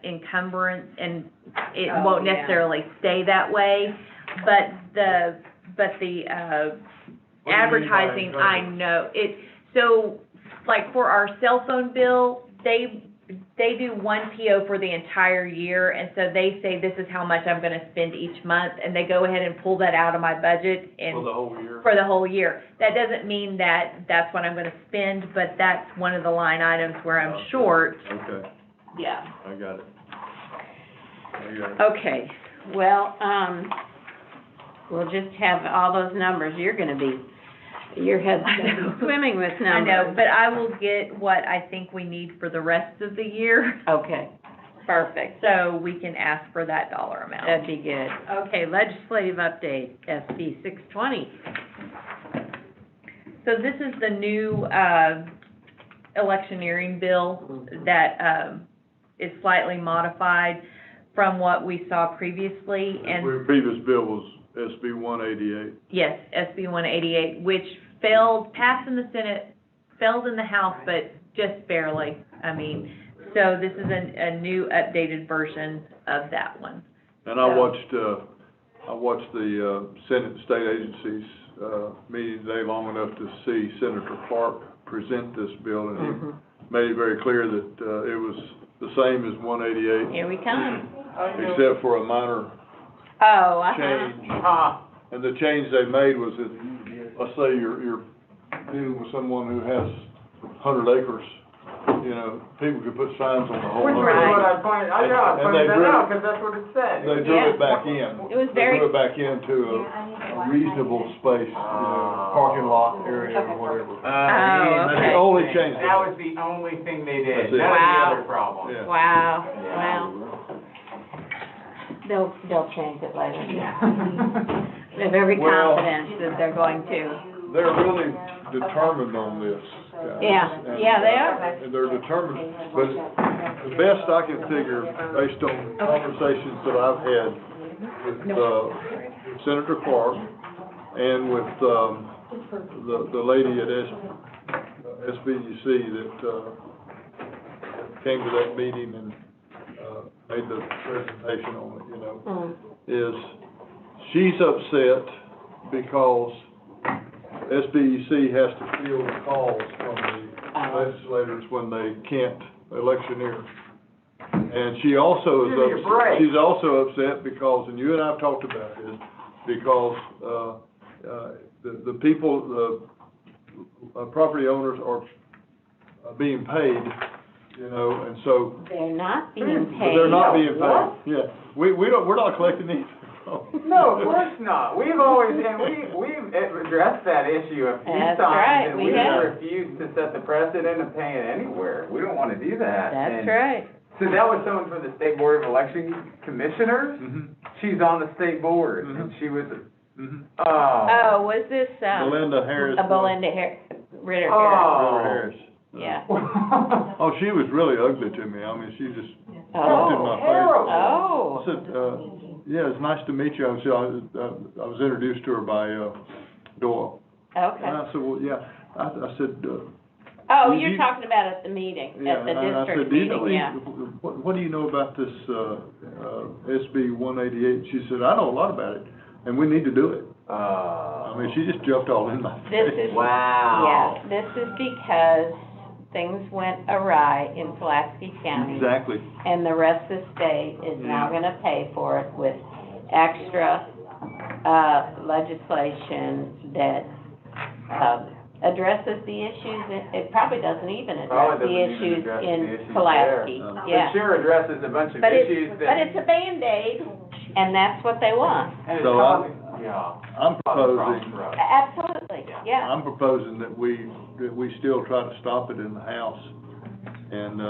encumbrance and it Oh, won't yeah. necessarily stay that way. But the What do you mean by advertising, I encumbrance? know, so, like, for our cell phone bill, they do one PO for the entire year, and so they say, this is how much I'm gonna spend each month, and they go ahead and pull that out of my budget and. For the whole year? For the whole year. That doesn't mean that that's what I'm gonna spend, but that's one of the line items where I'm short. Okay, Yeah. I got it. Okay, well, we'll just have all those numbers, your head's gonna be swimming with I numbers. know, but I will get what I think we need for the rest of the year, Okay, perfect, so we can ask for that dollar amount. that'd be good. Okay, legislative update, SB 620. So this is the new, electioneering bill that, is slightly modified from what we saw previously, and The previous bill was SB 188. yes, SB 188, which passed in the Senate, failed in the House, but just barely. I mean, so this is a new updated version of that one. And I watched the Senate and state agencies, meeting today long enough to see Senator Clark present this bill, and he made it very clear that, it was the same as 188, Here we come. except for a minor Oh, change. Ah, And the change they made was that, let's say you're dealing with someone who has 100 acres, people could put signs on the whole which was 100 what acres. I pointed, I And pointed they that drew- out, because that's what it said. They drew Yeah. it back in. It was very- They drew it back into a reasonable space, parking lot area or whatever. Oh, That's okay. the only change. they That made. was the only thing they That's did, it. that was Wow. the other problem. Yeah. Wow, Yeah. well, they'll change it later. Yeah. We have every Well- confidence that they're going to. They're really determined on this, guys. Yeah, And, yeah, they are. and they're determined, but the best I can figure, based on conversations that I've had with, Senator Clark and with, the lady at SBUC that, came to that meeting and, made the presentation on it, is she's upset because SBUC has to field the calls from the legislators when they can't electioneer. And she also is Give me a break. she's also upset because, and you and I have talked about this, because, the people, the property owners are being paid, and so, They're not being but paid. they're not being paid. What? Yeah, we're not collecting anything No, of course not. We've always, and we've addressed that issue a few That's times. right, And we we've have. refused to set the precedent of paying anywhere. We don't want to do that. That's And right. so that was someone from the State Board of Election Commissioners. Mhm. She's on the state board, and Mhm. she was, Mhm. Oh, was this, Belinda Harris. Belinda Ritter Harris? Oh. Harris. Yeah. Oh, she was really ugly to me. I mean, she just Oh. jumped in my face. terrible. Oh. I said, yeah, it's nice to meet you. I was introduced to her by, Doyle. And Okay. I said, well, yeah, I said, Oh, you- you're talking about at the meeting, yeah, at the and I said, district do you know meeting, yeah. what do you know about this, SB 188? She said, I know a lot about it, and we need to do it. I mean, she just jumped all in my face. This is, Wow. yeah, this is because things went awry in Pulaski County. Exactly. And the rest of the state is now gonna pay for it with extra, legislation that, addresses the issues. It probably doesn't even address Probably the doesn't even issues address the in issues Pulaski, there. yeah. It sure addresses a bunch of But issues it's, that. but it's a Band-Aid, and that's what they want. And it's So causing, yeah. I'm causing proposing, problems for us. Absolutely, yeah. I'm proposing that we still try to stop it in the House. And,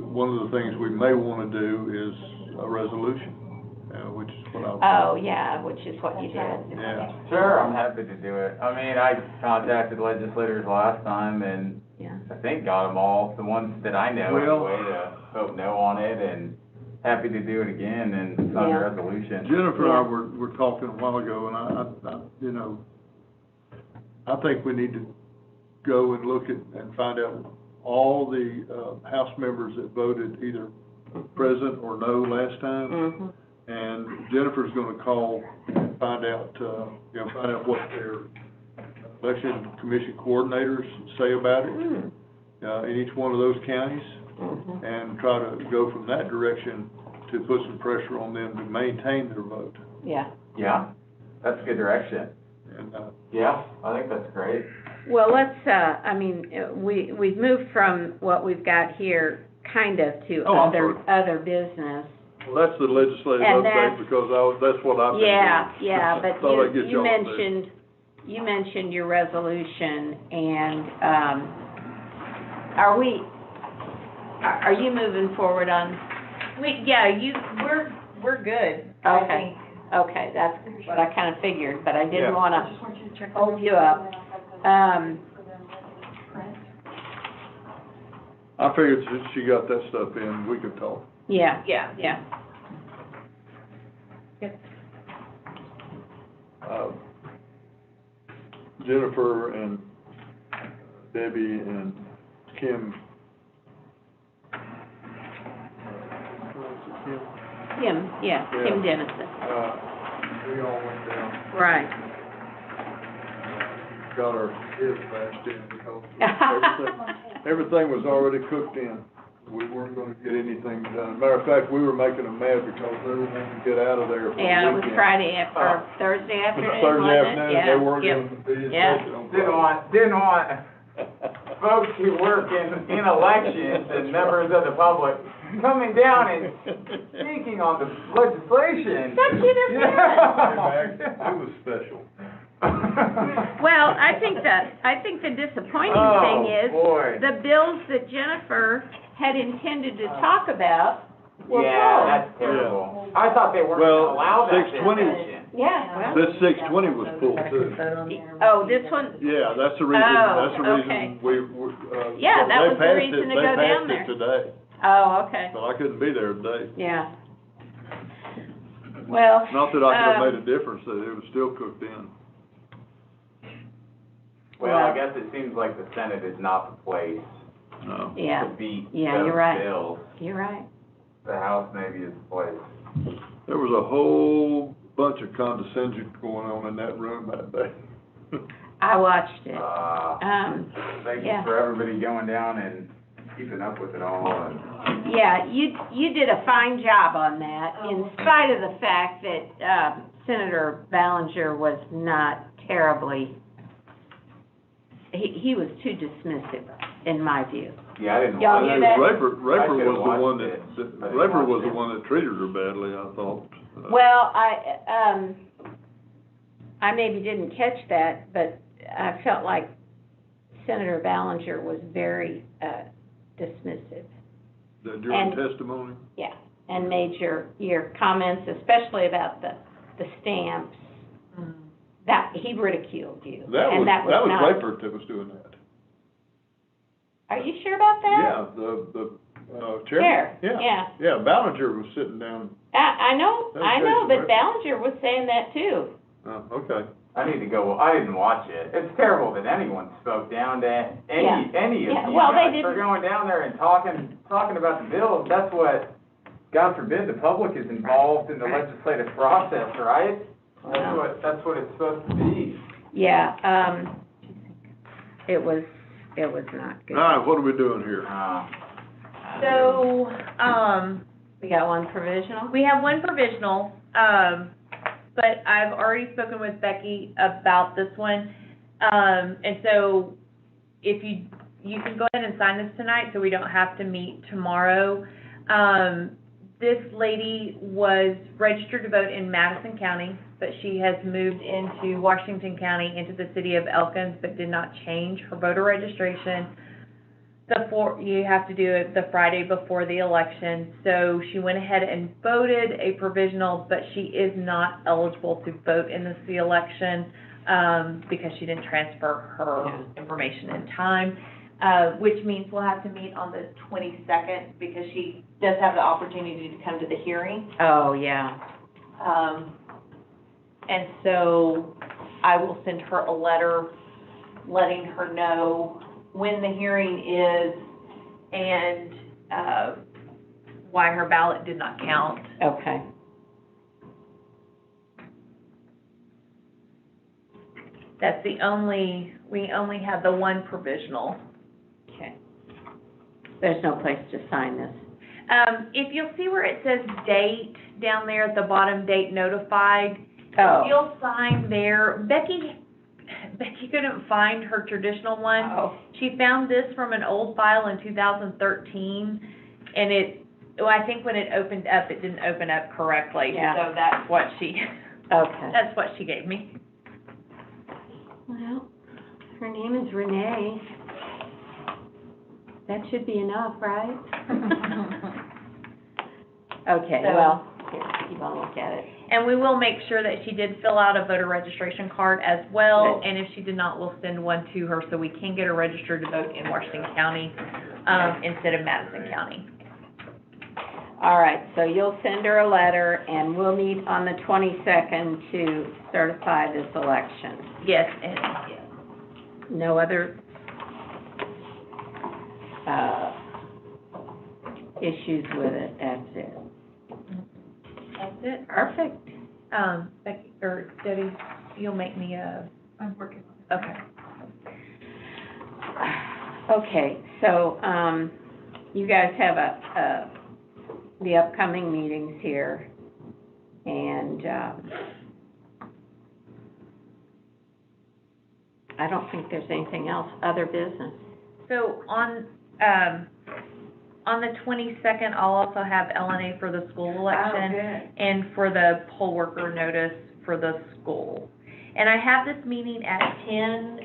one of the things we may wanna do is a resolution, which is what Oh, yeah, which is what you did. yeah. Sure, I'm happy to do it. I mean, I contacted legislators last time and Yeah. I think got them all, the ones that I know Well- anyway, to vote no on it, and happy to do it again and sign Yeah. a resolution. Jennifer and I Yeah. were talking a while ago, and I, you know, I think we need to go and look at, and find out all the, House members that voted either present or no last time. Mm-hmm. And Jennifer's gonna call and find out, find out what their election commission coordinators say about it, in each one of those counties, Mm-hmm. and try to go from that direction to put some pressure on them to maintain their vote. Yeah. Yeah, that's a good direction. And, Yeah, I think that's great. Well, let's, we've moved from what we've got here, kind of, to Oh, I'm other business. well, that's the legislative And update, that's- because that's what I've been doing. Yeah, but Thought I'd get you y'all updated. mentioned your resolution, and, are you moving forward on? We're good, I Okay. think. Okay, that's what I kind of figured, but I Yeah. didn't wanna hold you up. I figured since she got that stuff in, we could talk. Yeah, Yeah. yeah. Jennifer and Debbie and Kim. Kim? Kim, yeah, Kim Yeah. Dennison, We all went down, right. got our heads bashed in because everything was already cooked in. We weren't gonna get anything done. Matter of fact, we were making them mad because they were wanting to get out of there for the weekend. Yeah, it was Friday, or Thursday afternoon, wasn't it? Thursday afternoon, Yeah, they weren't yep. gonna be in Yeah. session on Didn't want folks who work in elections and members of the public coming down and speaking on the legislation. That should have It was special. Well, I think the disappointing Oh, thing is, boy. the bills that Jennifer had intended to talk about were Yeah, pulled. that's terrible. I thought they weren't Well, gonna allow that 620 discussion. Yeah, well. This 620 was full too. Oh, this one, Yeah, that's the reason, Oh, okay. we, Yeah, that they was the passed reason it- to go down They passed there. it today, oh, okay, but I couldn't be there today. yeah. Well. Not that I could have made a difference, that it was still cooked in. Well, I guess it seems like the Senate is not the place No. Yeah, to beat Yeah, those you're right. bills. you're right. The House maybe is the place. There was a whole bunch of condescension going on in that room that day. I watched it. Thank you yeah. for everybody going down and keeping up with it all and. Yeah, you did a fine job on that, in spite of the fact that, Senator Ballinger was not terribly, he was too dismissive, in my view. Yeah, I didn't Y'all watch hear it. that? Raper I was should've the one watched it. I that didn't Raper watch was the it. one that treated her badly, I thought. Well, I maybe didn't catch that, but I felt like Senator Ballinger was very, dismissive. During testimony? Yeah, and made your comments, especially about the stamps, that, he ridiculed you. And that was not. Rayford that was doing that. Are you sure about that? Yeah, the chair. Yeah, Ballinger was sitting down. I know, That was Jason but Rayford. Ballinger was saying that too. Oh, okay. I need to go, I didn't watch it. It's terrible that anyone spoke down to any of you Well, they guys for didn't. going down there and talking about the bills. That's what, God forbid, the public is involved in the legislative process, right? That's what it's supposed to be. Yeah, it was not good. All right, what are we doing here? So, We got one provisional? we have one provisional, but I've already spoken with Becky about this one. And so if you can go ahead and sign this tonight, so we don't have to meet tomorrow. This lady was registered to vote in Madison County, but she has moved into Washington County, into the city of Elkins, but did not change her voter registration. You have to do it the Friday before the election. So she went ahead and voted a provisional, but she is not eligible to vote in the election, because she didn't transfer her information in time. Which means we'll have to meet on the 22nd, because she does have the opportunity to come to the hearing. Oh, yeah. And so I will send her a letter letting her know when the hearing is and why her ballot did not count. Okay. That's we only have the one provisional. Okay. There's no place to sign this. If you'll see where it says date down there at the bottom, date notified, Oh. you'll sign there. Becky couldn't find her traditional one. Oh. She found this from an old file in 2013, and I think when it opened up, it didn't open up correctly. Yeah. So that's what Okay. that's what she gave me. Well, her name is Renee. That should be enough, right? Okay, So- well, here, you want to look at it? And we will make sure that she did fill out a voter registration card as well, Good. and if she did not, we'll send one to her so we can get her registered to vote in Washington County, instead of Madison County. All right, so you'll send her a letter, and we'll meet on the 22nd to certify this election. Yes, and, yes. No other, issues with it, that's it. That's it. Perfect. Becky, or Debbie, you'll make me I'm working on it. okay. Okay, so, you guys have the upcoming meetings here, and, I don't think there's anything else, other business. So on the 22nd, I'll also have LNA for the school election. good. And for the poll worker notice for the school. And I have this meeting at 10,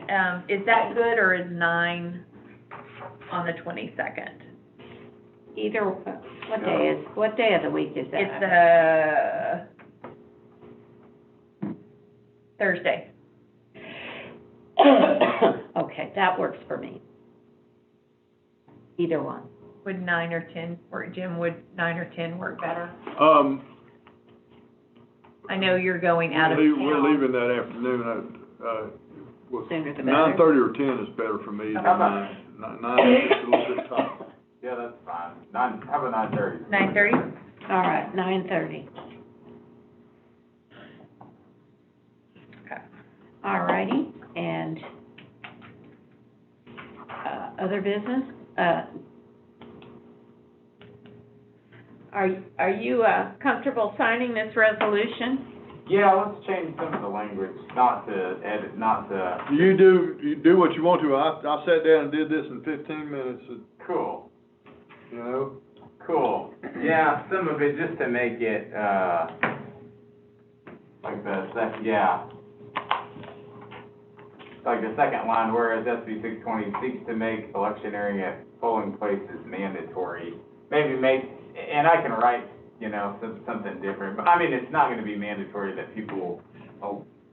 is that good, or is 9 on the 22nd? Either, what day of the week is that? It's Thursday. Okay, that works for me. Either one. Would 9 or 10 work, Jim, would 9 or 10 work better? I know you're going out of town. We're leaving that afternoon, Sooner the better. 9:30 or 10 is better for me than How about 9. 9 is a little bit tight. Yeah, that's fine. How about 9:30? 9:30? All right, 9:30. Okay. All righty, and, other business? Are you, comfortable signing this resolution? Yeah, let's change some of the language, not to edit, not to, You do what you want to. I sat down and did this in 15 minutes, cool, you know? cool. Yeah, some of it just to make it, like the second line, whereas SB 620 seeks to make electioneering at polling places mandatory. Maybe and I can write, you know, something different, but I mean, it's not gonna be mandatory that people,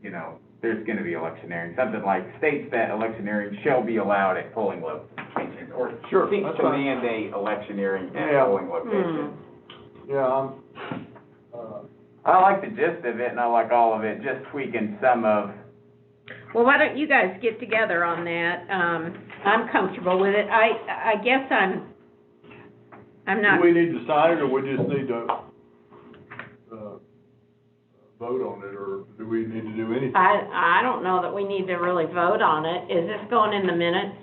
you know, there's gonna be electioneering, something like states that electioneering shall be allowed at polling locations, or Sure, seeks that's to fine. mandate electioneering at Yeah. polling locations. Yeah, I like the gist of it, and I like all of it, just tweaking some of. Well, why don't you guys get together on that? I'm comfortable with it. I guess I'm not. do we need to sign it, or we just need to, vote on it, or do we need to do anything? I don't know that we need to really vote on it. Is this going in the minutes?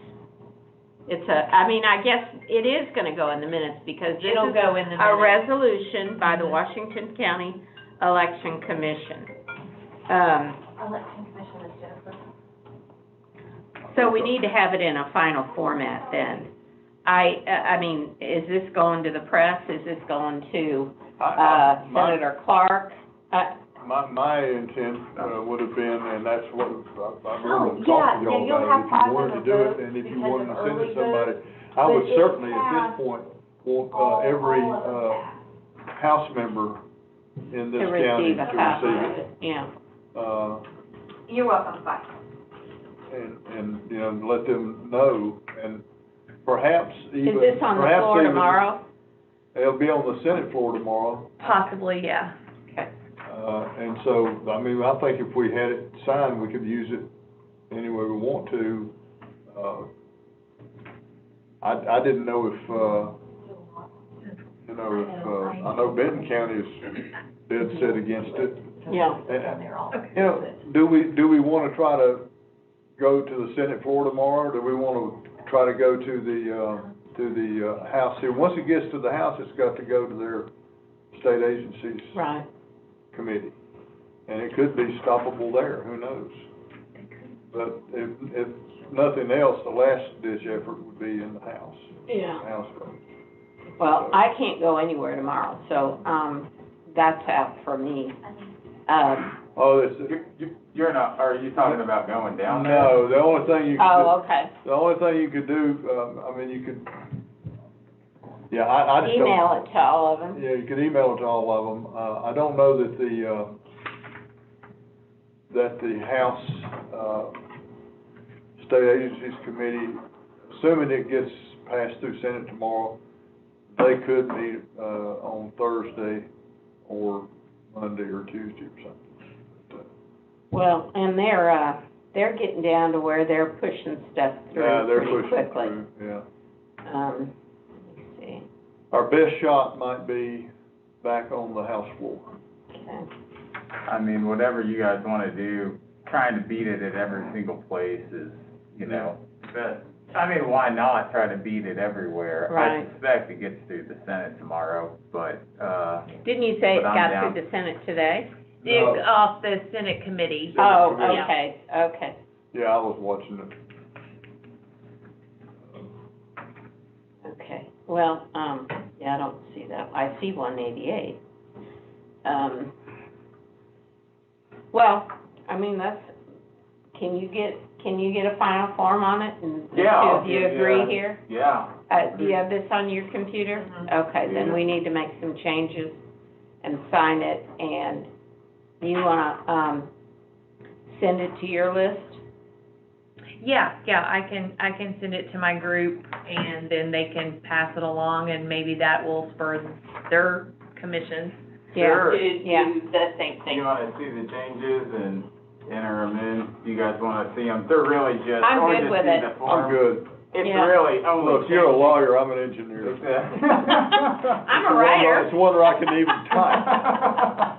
I guess it is gonna go in the minutes, because this It'll is go in the a minutes. resolution by the Washington County Election Commission. Election commission is Jennifer. So we need to have it in a final format then. Is this going to the press? Is this going to, Senator Clark? My intent, would have been, and that's what, I'm going to Oh, talk to yeah, y'all you'll about have it, if you wanted to do it, positive and if you votes wanted to because send of it to somebody. early I would but it certainly, at this passed. point, want, All every, of them passed. house member in this To county receive a to copy receive of it. it, yeah. You're welcome, bye. And, you know, let them know, and perhaps even. Is this on the perhaps floor even- tomorrow? It'll be on the Senate floor tomorrow. Possibly, yeah. Okay. And so, I think if we had it signed, we could use it any way we want to. I didn't know if, I know Benton County is dead set against it. Yeah. And, do we want to try to go to the Senate floor tomorrow, or do we want to try to go to the House here? Once it gets to the House, it's got to go to their state agencies. Right. Committee, and it could be stoppable there, who knows? But if nothing else, the last ditch effort would be in the House. Yeah. House vote. Well, I can't go anywhere tomorrow, so, that's out for me. Oh, it's, You're not, are you talking about going down there? no, the only thing you could Oh, do, okay. the only thing you could do, you could, yeah, I just don't. Email it to all of them. Yeah, you could email it to all of them. I don't know that the House, State Agencies Committee, assuming it gets passed through Senate tomorrow, they could meet, on Thursday or Monday or Tuesday or something. Well, and they're getting down to where they're pushing stuff Yeah, through they're pretty pushing quickly. through, yeah. Let me see. Our best shot might be back on the House floor. Okay. I mean, whatever you guys wanna do, trying to beat it at every single place is, you know, but, why not try to beat it everywhere? Right. I suspect it gets through the Senate tomorrow, but, Didn't you say it But I'm got down. through the Senate today? No. It's off the Senate committee. Oh, committee. okay. Yeah, I was watching it. Okay, well, yeah, I don't see that, I see 188. Well, that's, can you get a final form on it, and the two yeah. of you agree here? Yeah. Do you have this on your computer? Mhm. Okay, then we need to make some changes and sign it, and you wanna, send it to your list? Yeah, I can send it to my group, and then they can pass it along, and maybe that will spur their commissions Sure. to Yeah. do the same thing. You wanna see the changes and enter them in? You guys wanna see them? They're really just, I'm or good just with see it. the form. I'm good. It's Yeah. really only. Look, you're a changes. lawyer, I'm an engineer. I'm a writer. It's wonder I can even type.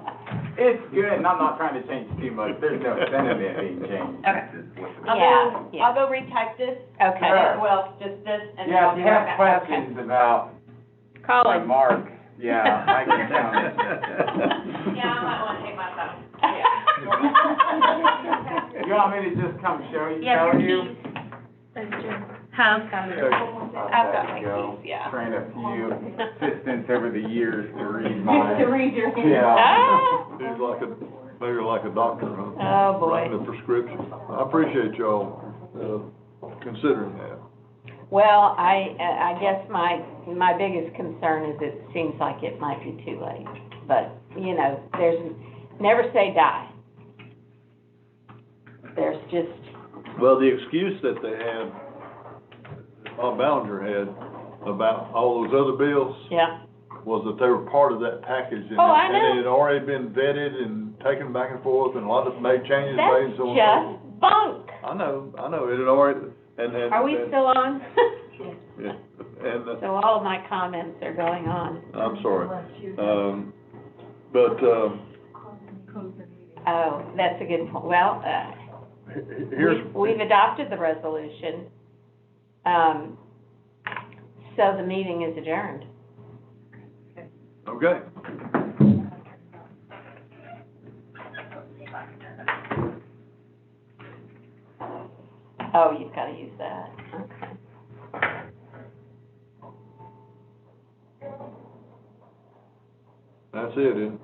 It's good, and I'm not trying to change too much, there's no sentiment being changed. Okay. It's just what's- Yeah. I'll go retype this. Okay. Sure. Well, just this, and then Yeah, I'll if be you right have back. questions about Call my him. marks, yeah, I can count it. Yeah, I might wanna take my phone. You want me to just come show you, Yeah, tell your you? Huh? I've got my keys, yeah. Train a few assistants over the years to read mine. To read your. Yeah. Ah. He's like a Maybe like a doctor, huh? Oh, boy. Writing a prescription. I appreciate y'all, considering that. Well, I guess my biggest concern is it seems like it might be too late. But, you know, never say die. There's just, Well, the excuse that they had, Bob Ballinger had about all those other bills yeah. was that they were part of that package. And Oh, I And know. it had already been vetted and taken back and forth and a lot of changes made and That's so on. just bunk. I know, it had already, and. Are we still on? Yeah, and, So all of my comments are going on. I'm sorry, but, Oh, that's a good point. Well, here's. we've adopted the resolution. So the meeting is adjourned. Okay. Oh, you've got to use that. Okay. That's it, isn't it?